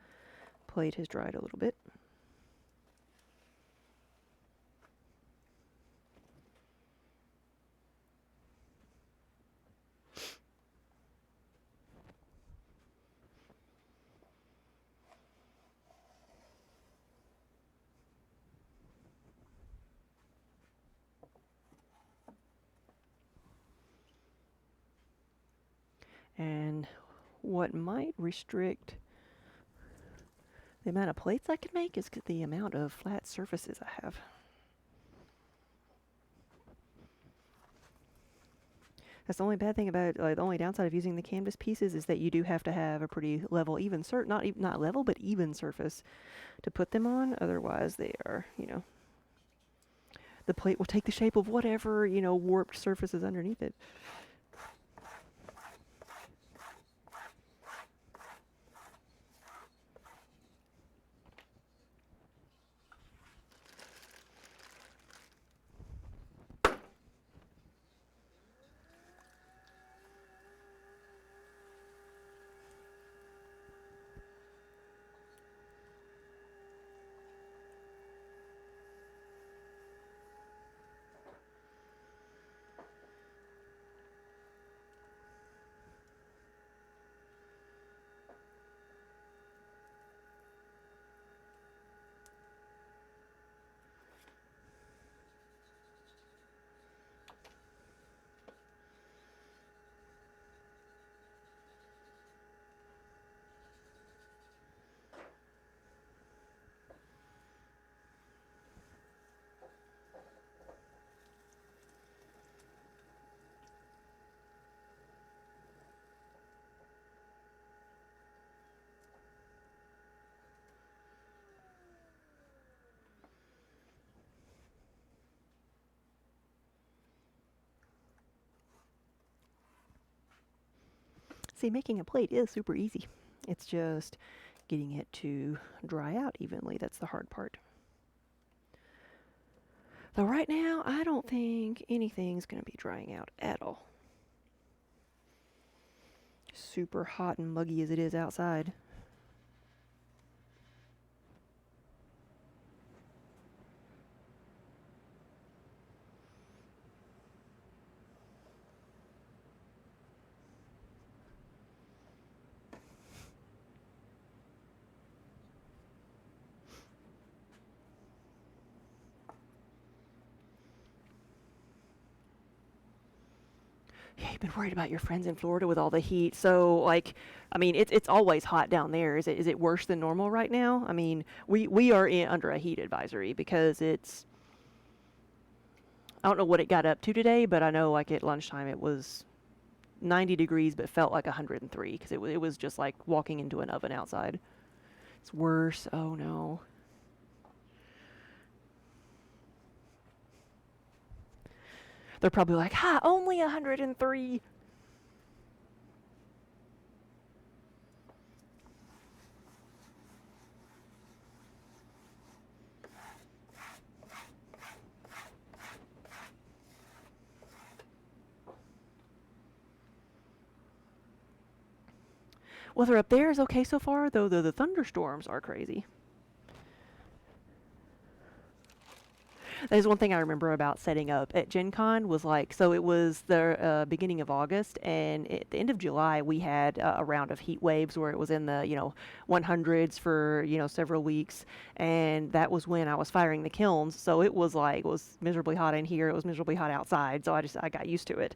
plate has dried a little bit. And what might restrict the amount of plates I can make is the amount of flat surfaces I have. That's the only bad thing about, the only downside of using the canvas pieces is that you do have to have a pretty level, even not level, but even surface to put them on. Otherwise, they are, the plate will take the shape of whatever, warped surface is underneath it. See, making a plate is super easy. It's just getting it to dry out evenly. That's the hard part. Though right now, I don't think anything's going to be drying out at all. Super hot and muggy as it is outside. Yeah, you've been worried about your friends in Florida with all the heat. So, like, I mean, it's always hot down there. Is it worse than normal right now? I mean, we are under a heat advisory because it's. I don't know what it got up to today, but I know like at lunchtime it was 90 degrees, but felt like 103 because it was just like walking into an oven outside. It's worse. Oh no. They're probably like, ha, only 103. Weather up there is okay so far, though the thunderstorms are crazy. That is one thing I remember about setting up at Gen Con was like, so it was the beginning of August, and at the end of July, we had a round of heat waves where it was in the, 100s for, several weeks, and that was when I was firing the kilns, so it was like, it was miserably hot in here, it was miserably hot outside, so I got used to it.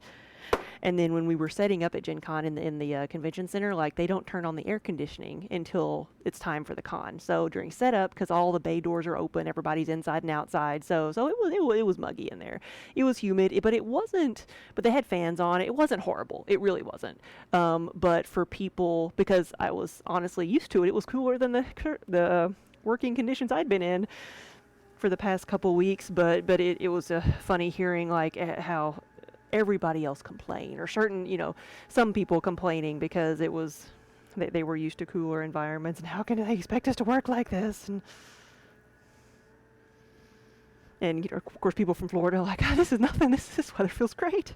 And then when we were setting up at Gen Con in the convention center, like they don't turn on the air conditioning until it's time for the con. So during setup, because all the bay doors are open, everybody's inside and outside. So it was muggy in there. It was humid, but it wasn't. But they had fans on. It wasn't horrible. It really wasn't. But for people, because I was honestly used to it, it was cooler than the working conditions I'd been in for the past couple weeks. But it was funny hearing like how everybody else complain, or some people complaining because it was they were used to cooler environments, and how can they expect us to work like this? And of course people from Florida are like, oh, this is nothing, this weather feels great.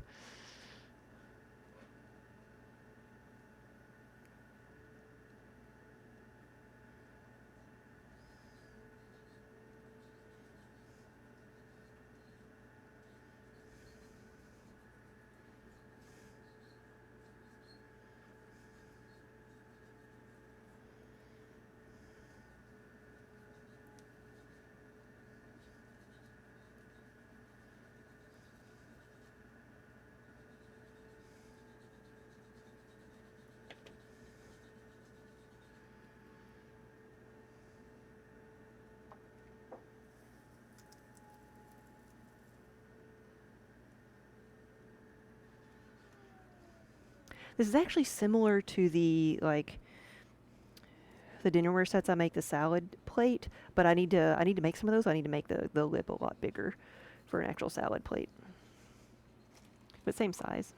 This is actually similar to the dinnerware sets I make, the salad plate, but I need to make some of those. I need to make the lip a lot bigger for an actual salad plate. But same size.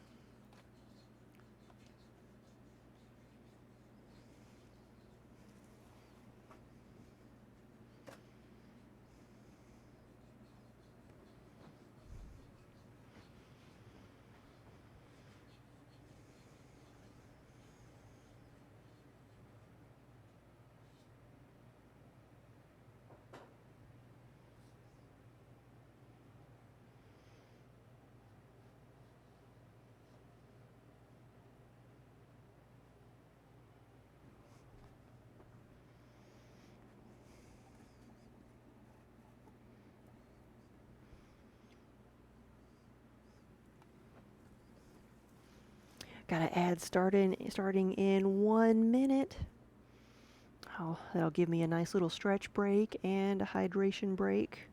Gotta add starting in 1 minute. Oh, that'll give me a nice little stretch break and a hydration break.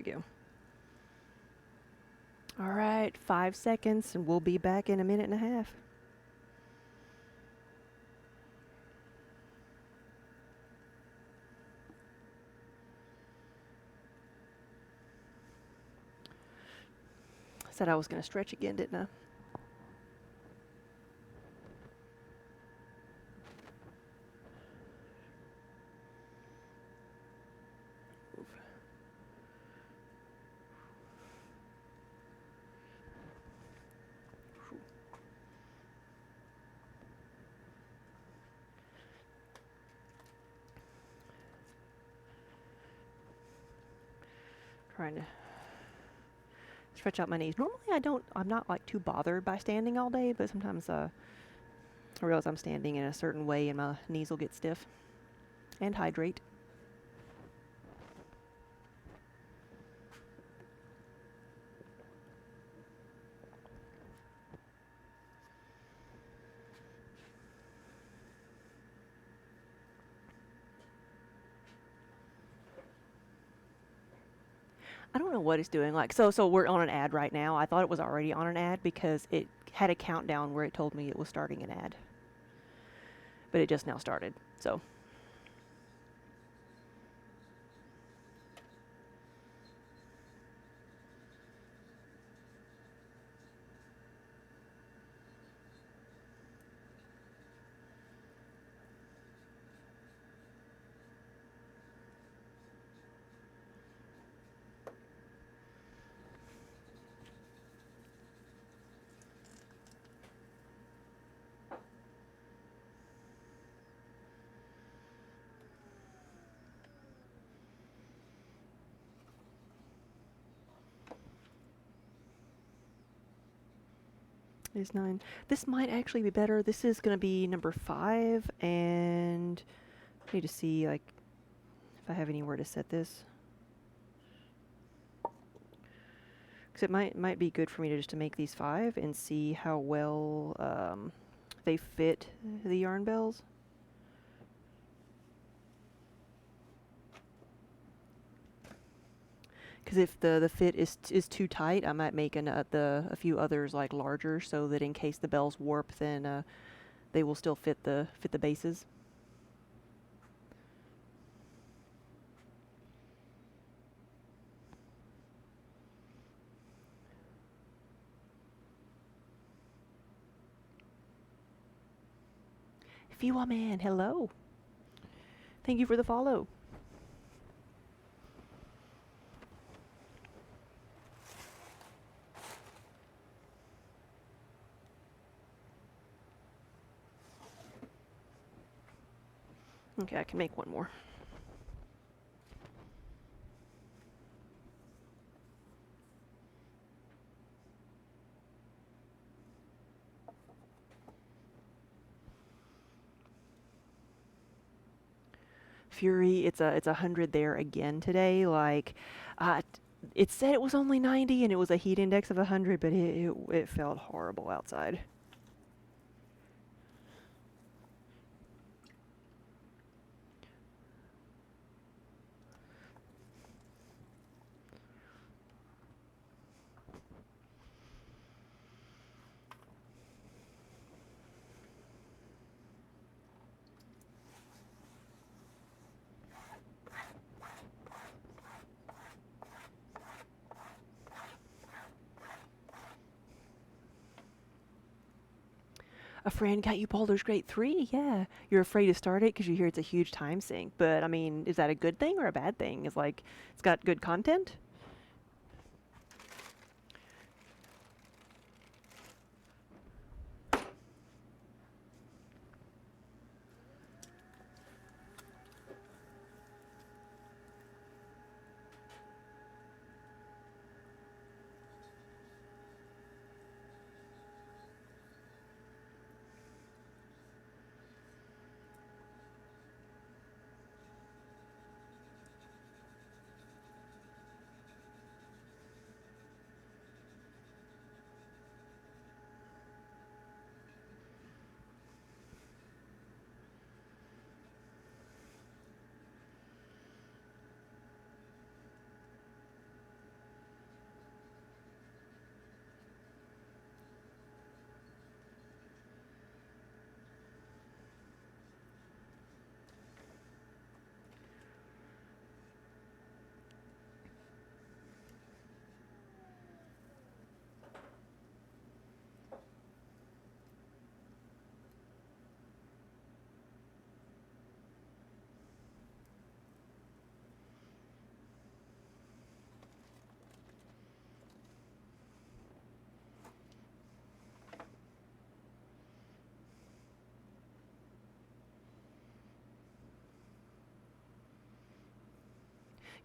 go. All right, 5 seconds, and we'll be back in a minute and a half. Said I was going to stretch again, didn't I? Trying to stretch out my knees. Normally I'm not like too bothered by standing all day, but sometimes I realize I'm standing in a certain way and my knees will get stiff. And hydrate. I don't know what it's doing. Like, so we're on an ad right now. I thought it was already on an ad because it had a countdown where it told me it was starting an ad. But it just now started, so. Is 9. This might actually be better. This is going to be number 5, and I need to see like if I have anywhere to set this. Because it might be good for me to just to make these 5 and see how well they fit the yarn bells. Because if the fit is too tight, I might make a few others like larger, so that in case the bells warp, then they will still fit the bases. Fiwa man, hello. Thank you for the follow. Okay, I can make one more. Fury, it's 100 there again today. Like, it said it was only 90 and it was a heat index of 100, but it felt horrible outside. A friend got you Baldur's Gate 3? Yeah. You're afraid to start it because you hear it's a huge time sink. But, I mean, is that a good thing or a bad thing? It's like, it's got good content?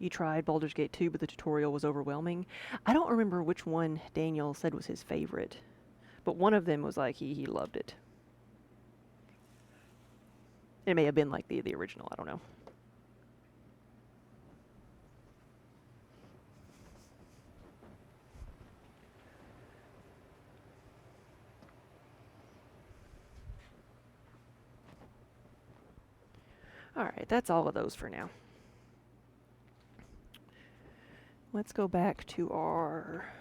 you tried Baldur's Gate 2, but the tutorial was overwhelming. I don't remember which one Daniel said was his favorite, but one of them was like he loved it. It may have been like the original, I don't know. Alright, that's all of those for now. Let's go back to our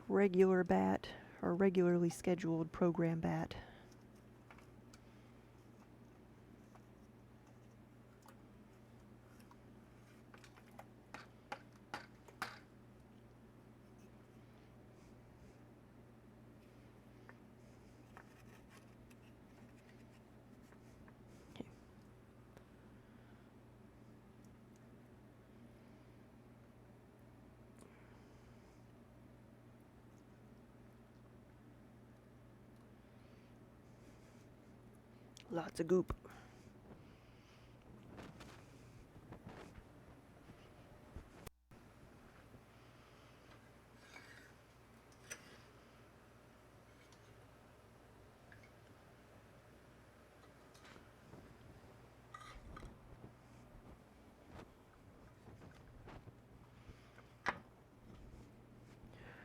regular bat, our regularly scheduled program bat. Lots of goop.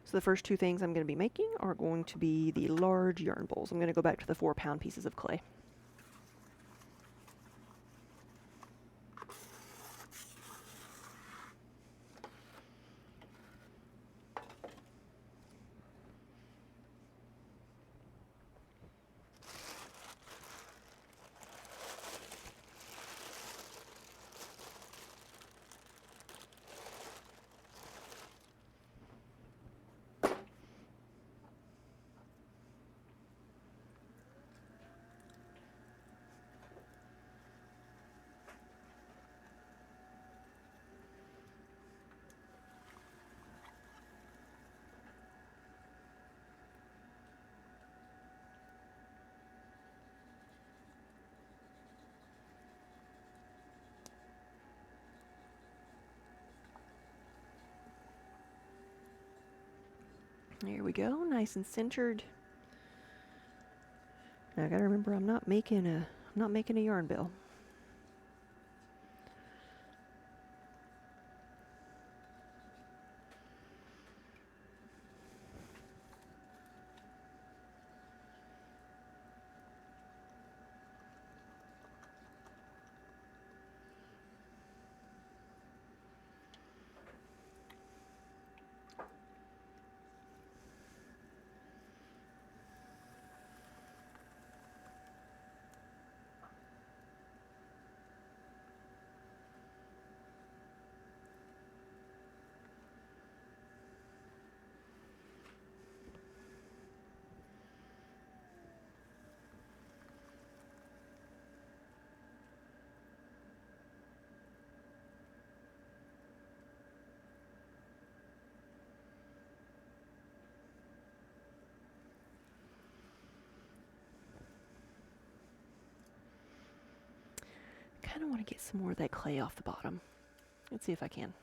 So the first two things I'm going to be making are going to be the large yarn bowls. I'm going to go back to the 4-pound pieces of clay. There we go, nice and centered. Now I gotta remember I'm not making a yarn bell. I kind of want to get some more of that clay off the bottom. Let's see if I can.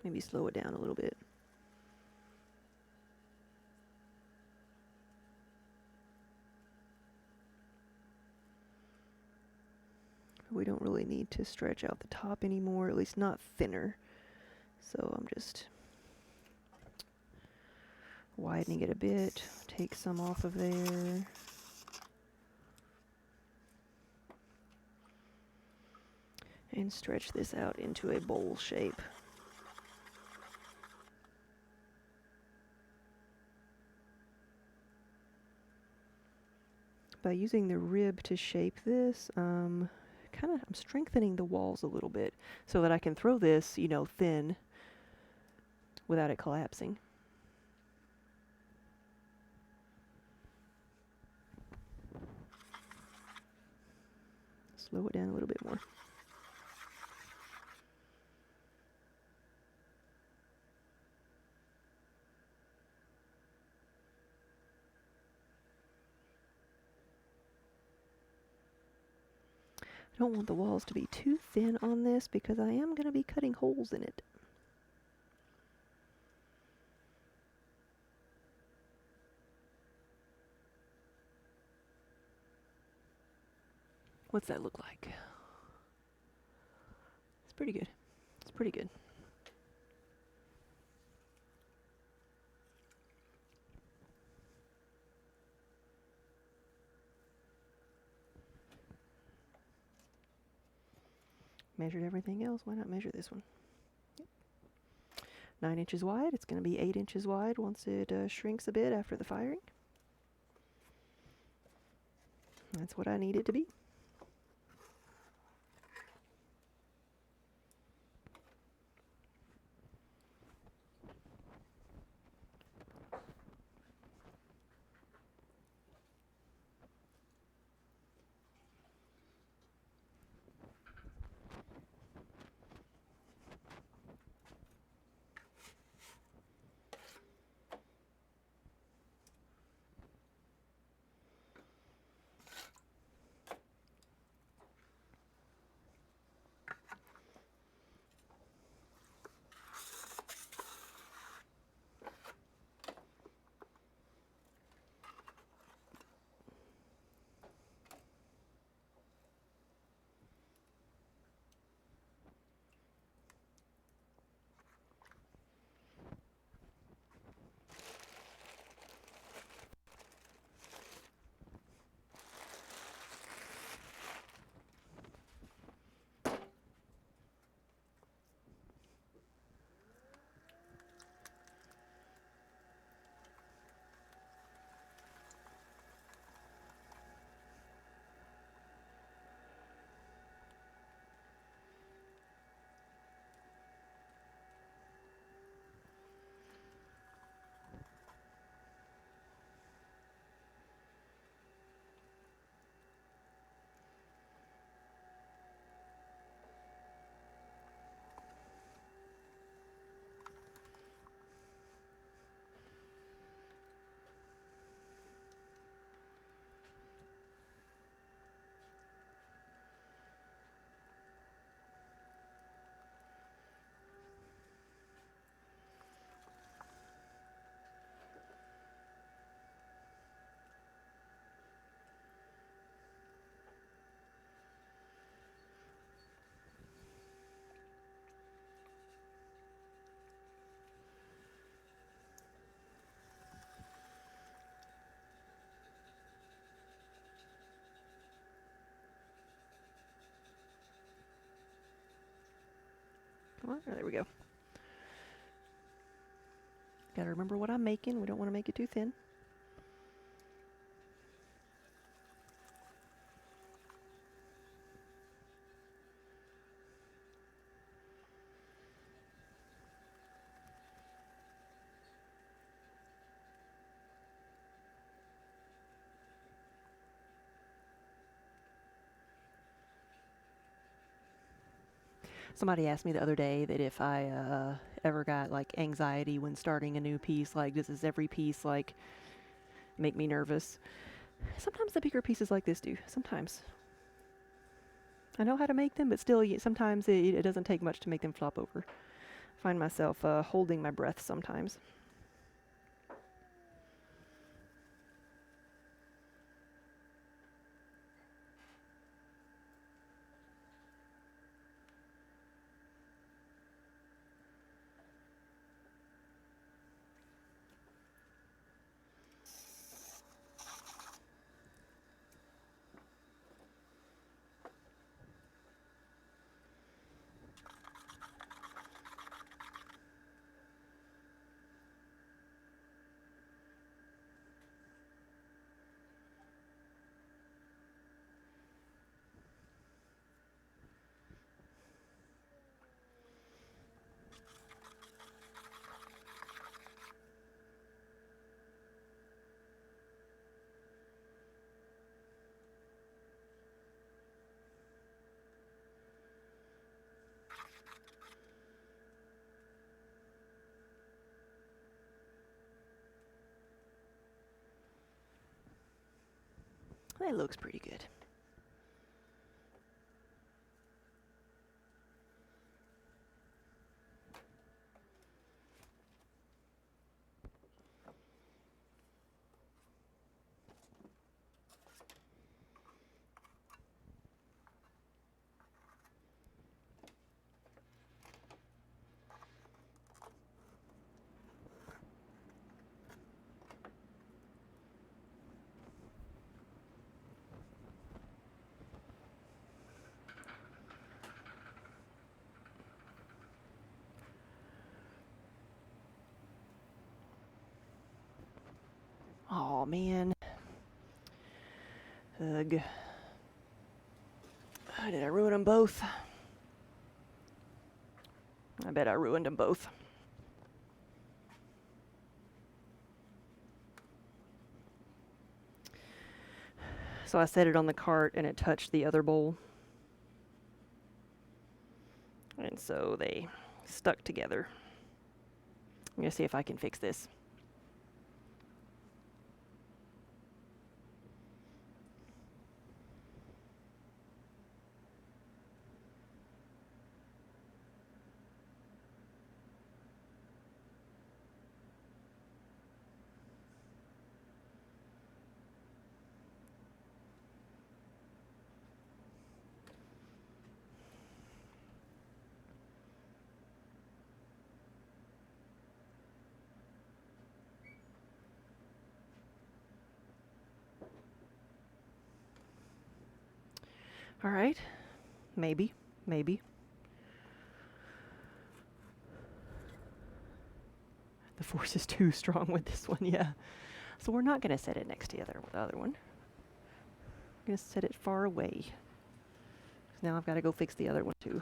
Maybe slow it down a little bit. We don't really need to stretch out the top anymore, at least not thinner. So I'm just widening it a bit, take some off of there. And stretch this out into a bowl shape. By using the rib to shape this, I'm strengthening the walls a little bit so that I can throw this, thin without it collapsing. Slow it down a little bit more. I don't want the walls to be too thin on this because I am going to be cutting holes in it. What's that look like? It's pretty good. It's pretty good. Measured everything else. Why not measure this one? Yep. 9 inches wide. It's going to be 8 inches wide once it shrinks a bit after the firing. That's what I need it to be. Come on. There we go. Gotta remember what I'm making. We don't want to make it too thin. Somebody asked me the other day that if I ever got like anxiety when starting a new piece, like does every piece like make me nervous? Sometimes the bigger pieces like this do. Sometimes. I know how to make them, but still, sometimes it doesn't take much to make them flop over. I find myself holding my breath sometimes. That looks pretty good. Oh man. Ugh. Did I ruin them both? I bet I ruined them both. So I set it on the cart and it touched the other bowl. And so they stuck together. I'm going to see if I can fix this. All right. Maybe. Maybe. The force is too strong with this one, yeah. So we're not going to set it next to the other one. I'm going to set it far away. Now I've got to go fix the other one too.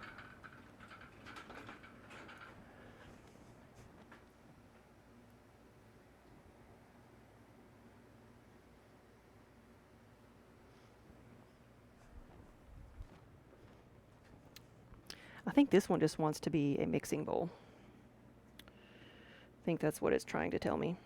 I think this one just wants to be a mixing bowl. I think that's what it's trying to tell me.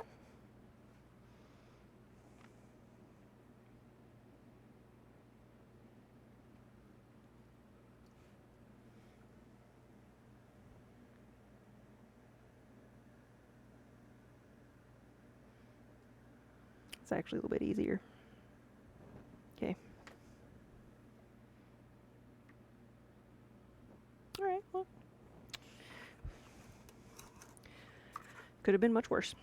It's actually a little bit easier. Okay. All right, well. Could have been much worse.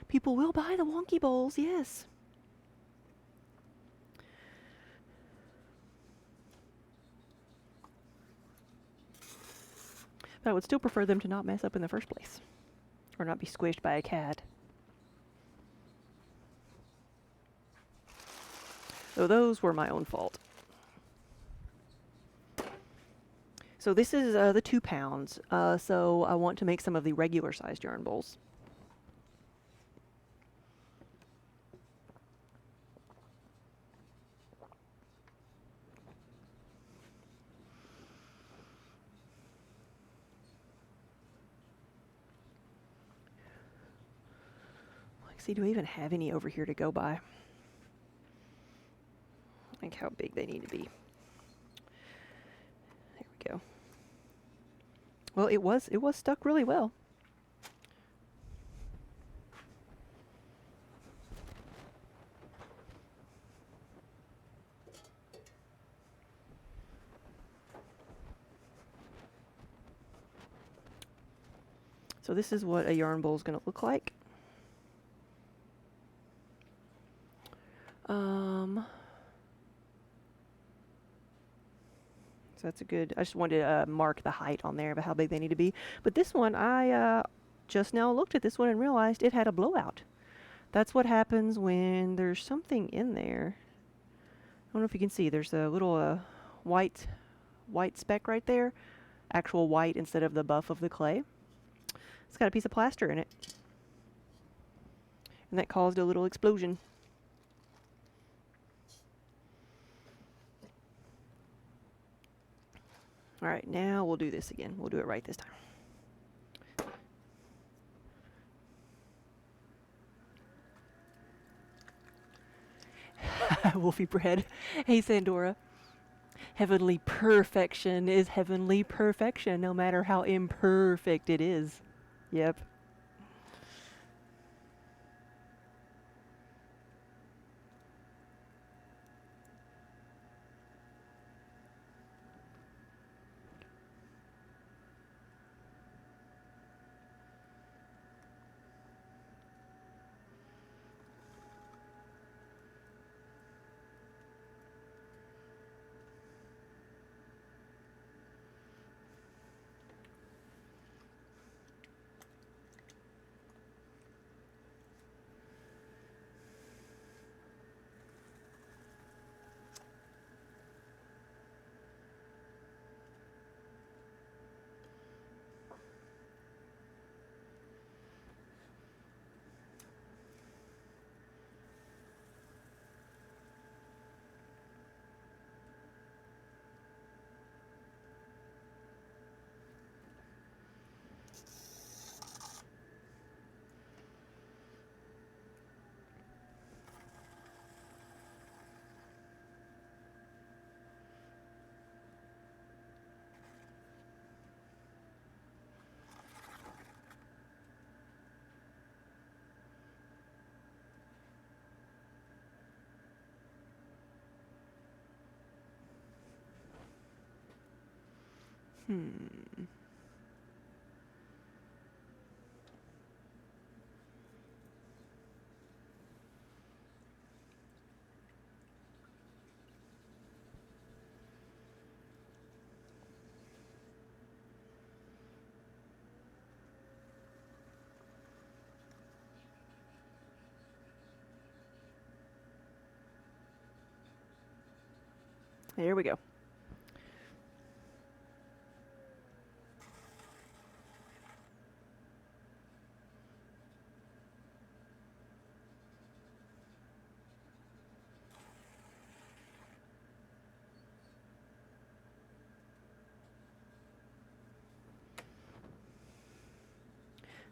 People will buy the wonky bowls, yes. But I would still prefer them to not mess up in the first place. Or not be squished by a cat. So those were my own fault. So this is the 2 pounds. So I want to make some of the regular sized yarn bowls. See, do I even have any over here to go by? Like how big they need to be. There we go. Well, it was stuck really well. So this is what a yarn bowl is going to look like. So that's a good, I just wanted to mark the height on there about how big they need to be. But this one, I just now looked at this one and realized it had a blowout. That's what happens when there's something in there. I don't know if you can see, there's a little white speck right there. Actual white instead of the buff of the clay. It's got a piece of plaster in it. And that caused a little explosion. All right, now we'll do this again. We'll do it right this time. Wolfie bread. Hey, Sandora. Heavenly perfection is heavenly perfection, no matter how imperfect it is. Yep. There we go.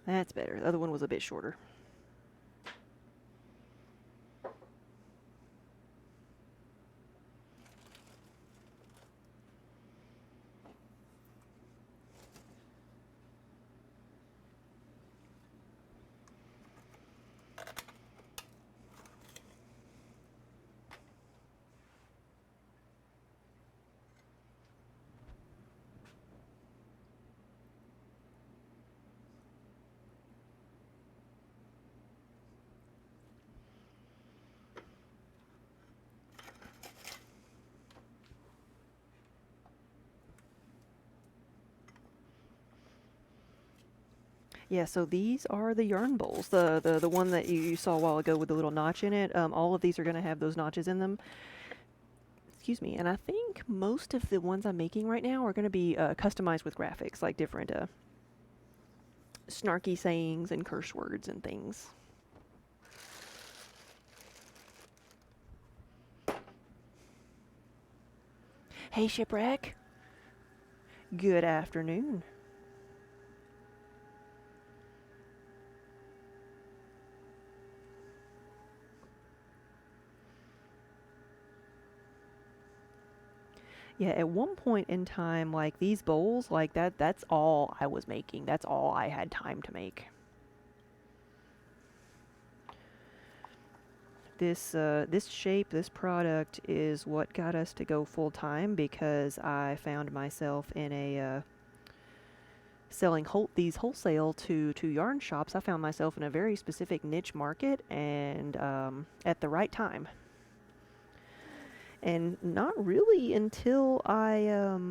That's better. The other one was a bit shorter. Yeah, so these are the yarn bowls. The one that you saw a while ago with the little notch in it. All of these are going to have those notches in them. Excuse me. And I think most of the ones I'm making right now are going to be customized with graphics, like different snarky sayings and curse words and things. Hey, Shipwreck. Good afternoon. Yeah, at one point in time, like these bowls, like that's all I was making. That's all I had time to make. This shape, this product is what got us to go full time because I found myself in a selling these wholesale to yarn shops. I found myself in a very specific niche market and at the right time. And not really until I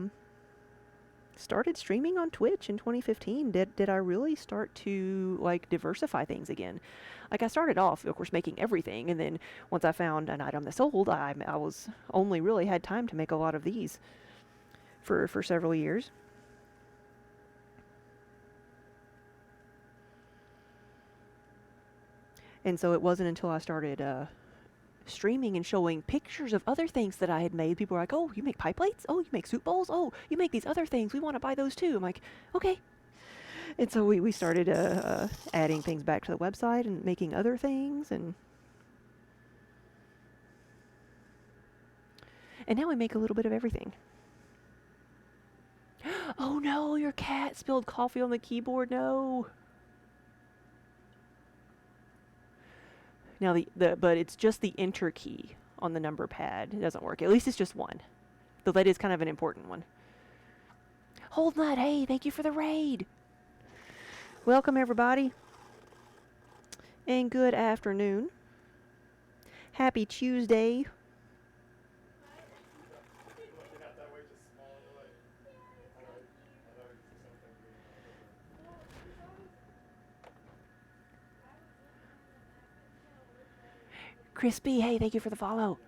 started streaming on Twitch in 2015 did I really start to like diversify things again. Like I started off, of course, making everything, and then once I found an item that sold, I was only really had time to make a lot of these for several years. And so it wasn't until I started streaming and showing pictures of other things that I had made. People were like, "Oh, you make pie plates? Oh, you make soup bowls? Oh, you make these other things. We want to buy those too." I'm like, "Okay." And so we started adding things back to the website and making other things. And And now we make a little bit of everything. Oh no, your cat spilled coffee on the keyboard. No. Now but it's just the enter key on the number pad. It doesn't work. At least it's just one. Though that is kind of an important one. Hold Nut, hey, thank you for the raid. Welcome everybody. And good afternoon. Happy Tuesday. Looking out that way, just smiling away. I thought it was something Crispy, hey, thank you for the follow.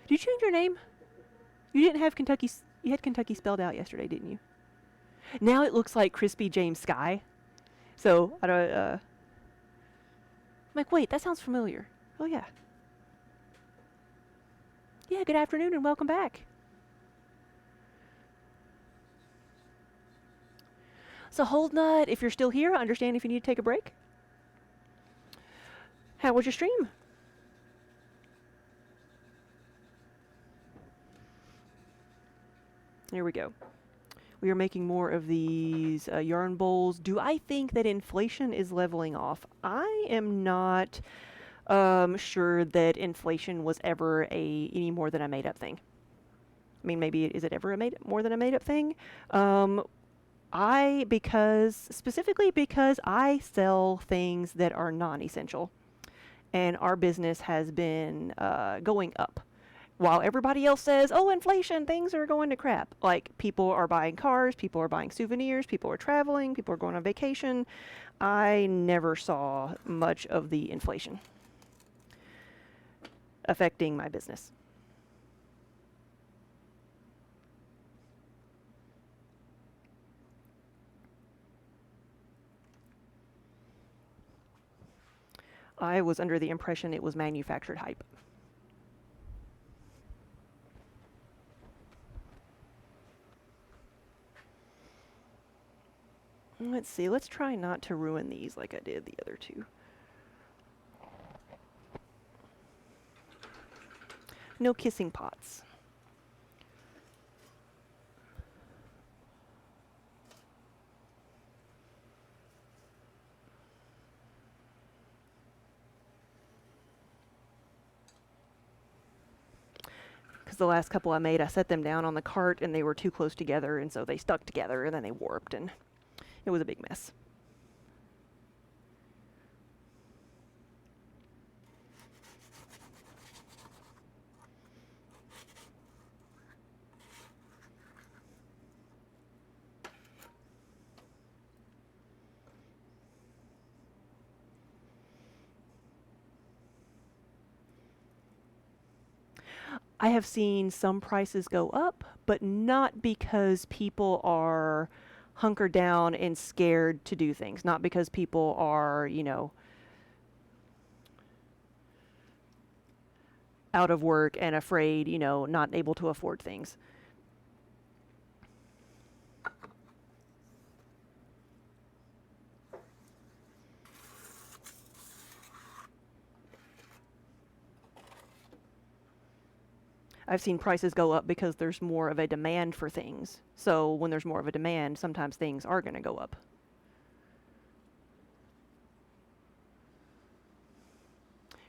Did you change your name? You didn't have Kentucky. You had Kentucky spelled out yesterday, didn't you? Now it looks like Crispy James Sky. So I don't. I'm like, wait, that sounds familiar. Oh yeah. Yeah. Good afternoon and welcome back. So Hold Nut, if you're still here, I understand if you need to take a break. How was your stream? Here we go. We are making more of these yarn bowls. Do I think that inflation is leveling off? I am not sure that inflation was ever any more than a made-up thing. I mean, maybe is it ever more than a made-up thing? Specifically because I sell things that are non-essential, and our business has been going up. While everybody else says, oh, inflation, things are going to crap. Like, people are buying cars, people are buying souvenirs, people are traveling, people are going on vacation. I never saw much of the inflation affecting my business. I was under the impression it was manufactured hype. Let's see, let's try not to ruin these like I did the other two. No kissing pots. Because the last couple I made, I set them down on the cart and they were too close together, and so they stuck together and then they warped, and it was a big mess. I have seen some prices go up, but not because people are hunkered down and scared to do things. Not because people are, out of work and afraid, not able to afford things. I've seen prices go up because there's more of a demand for things. So when there's more of a demand, sometimes things are going to go up.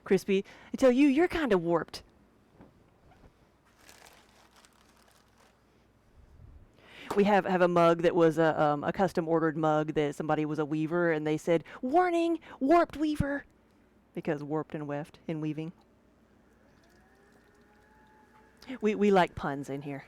Crispy, I tell you, you're kind of warped. We have a mug that was a custom ordered mug that somebody was a weaver, and they said, warning, warped weaver. Because warped and weft in weaving. We like puns in here.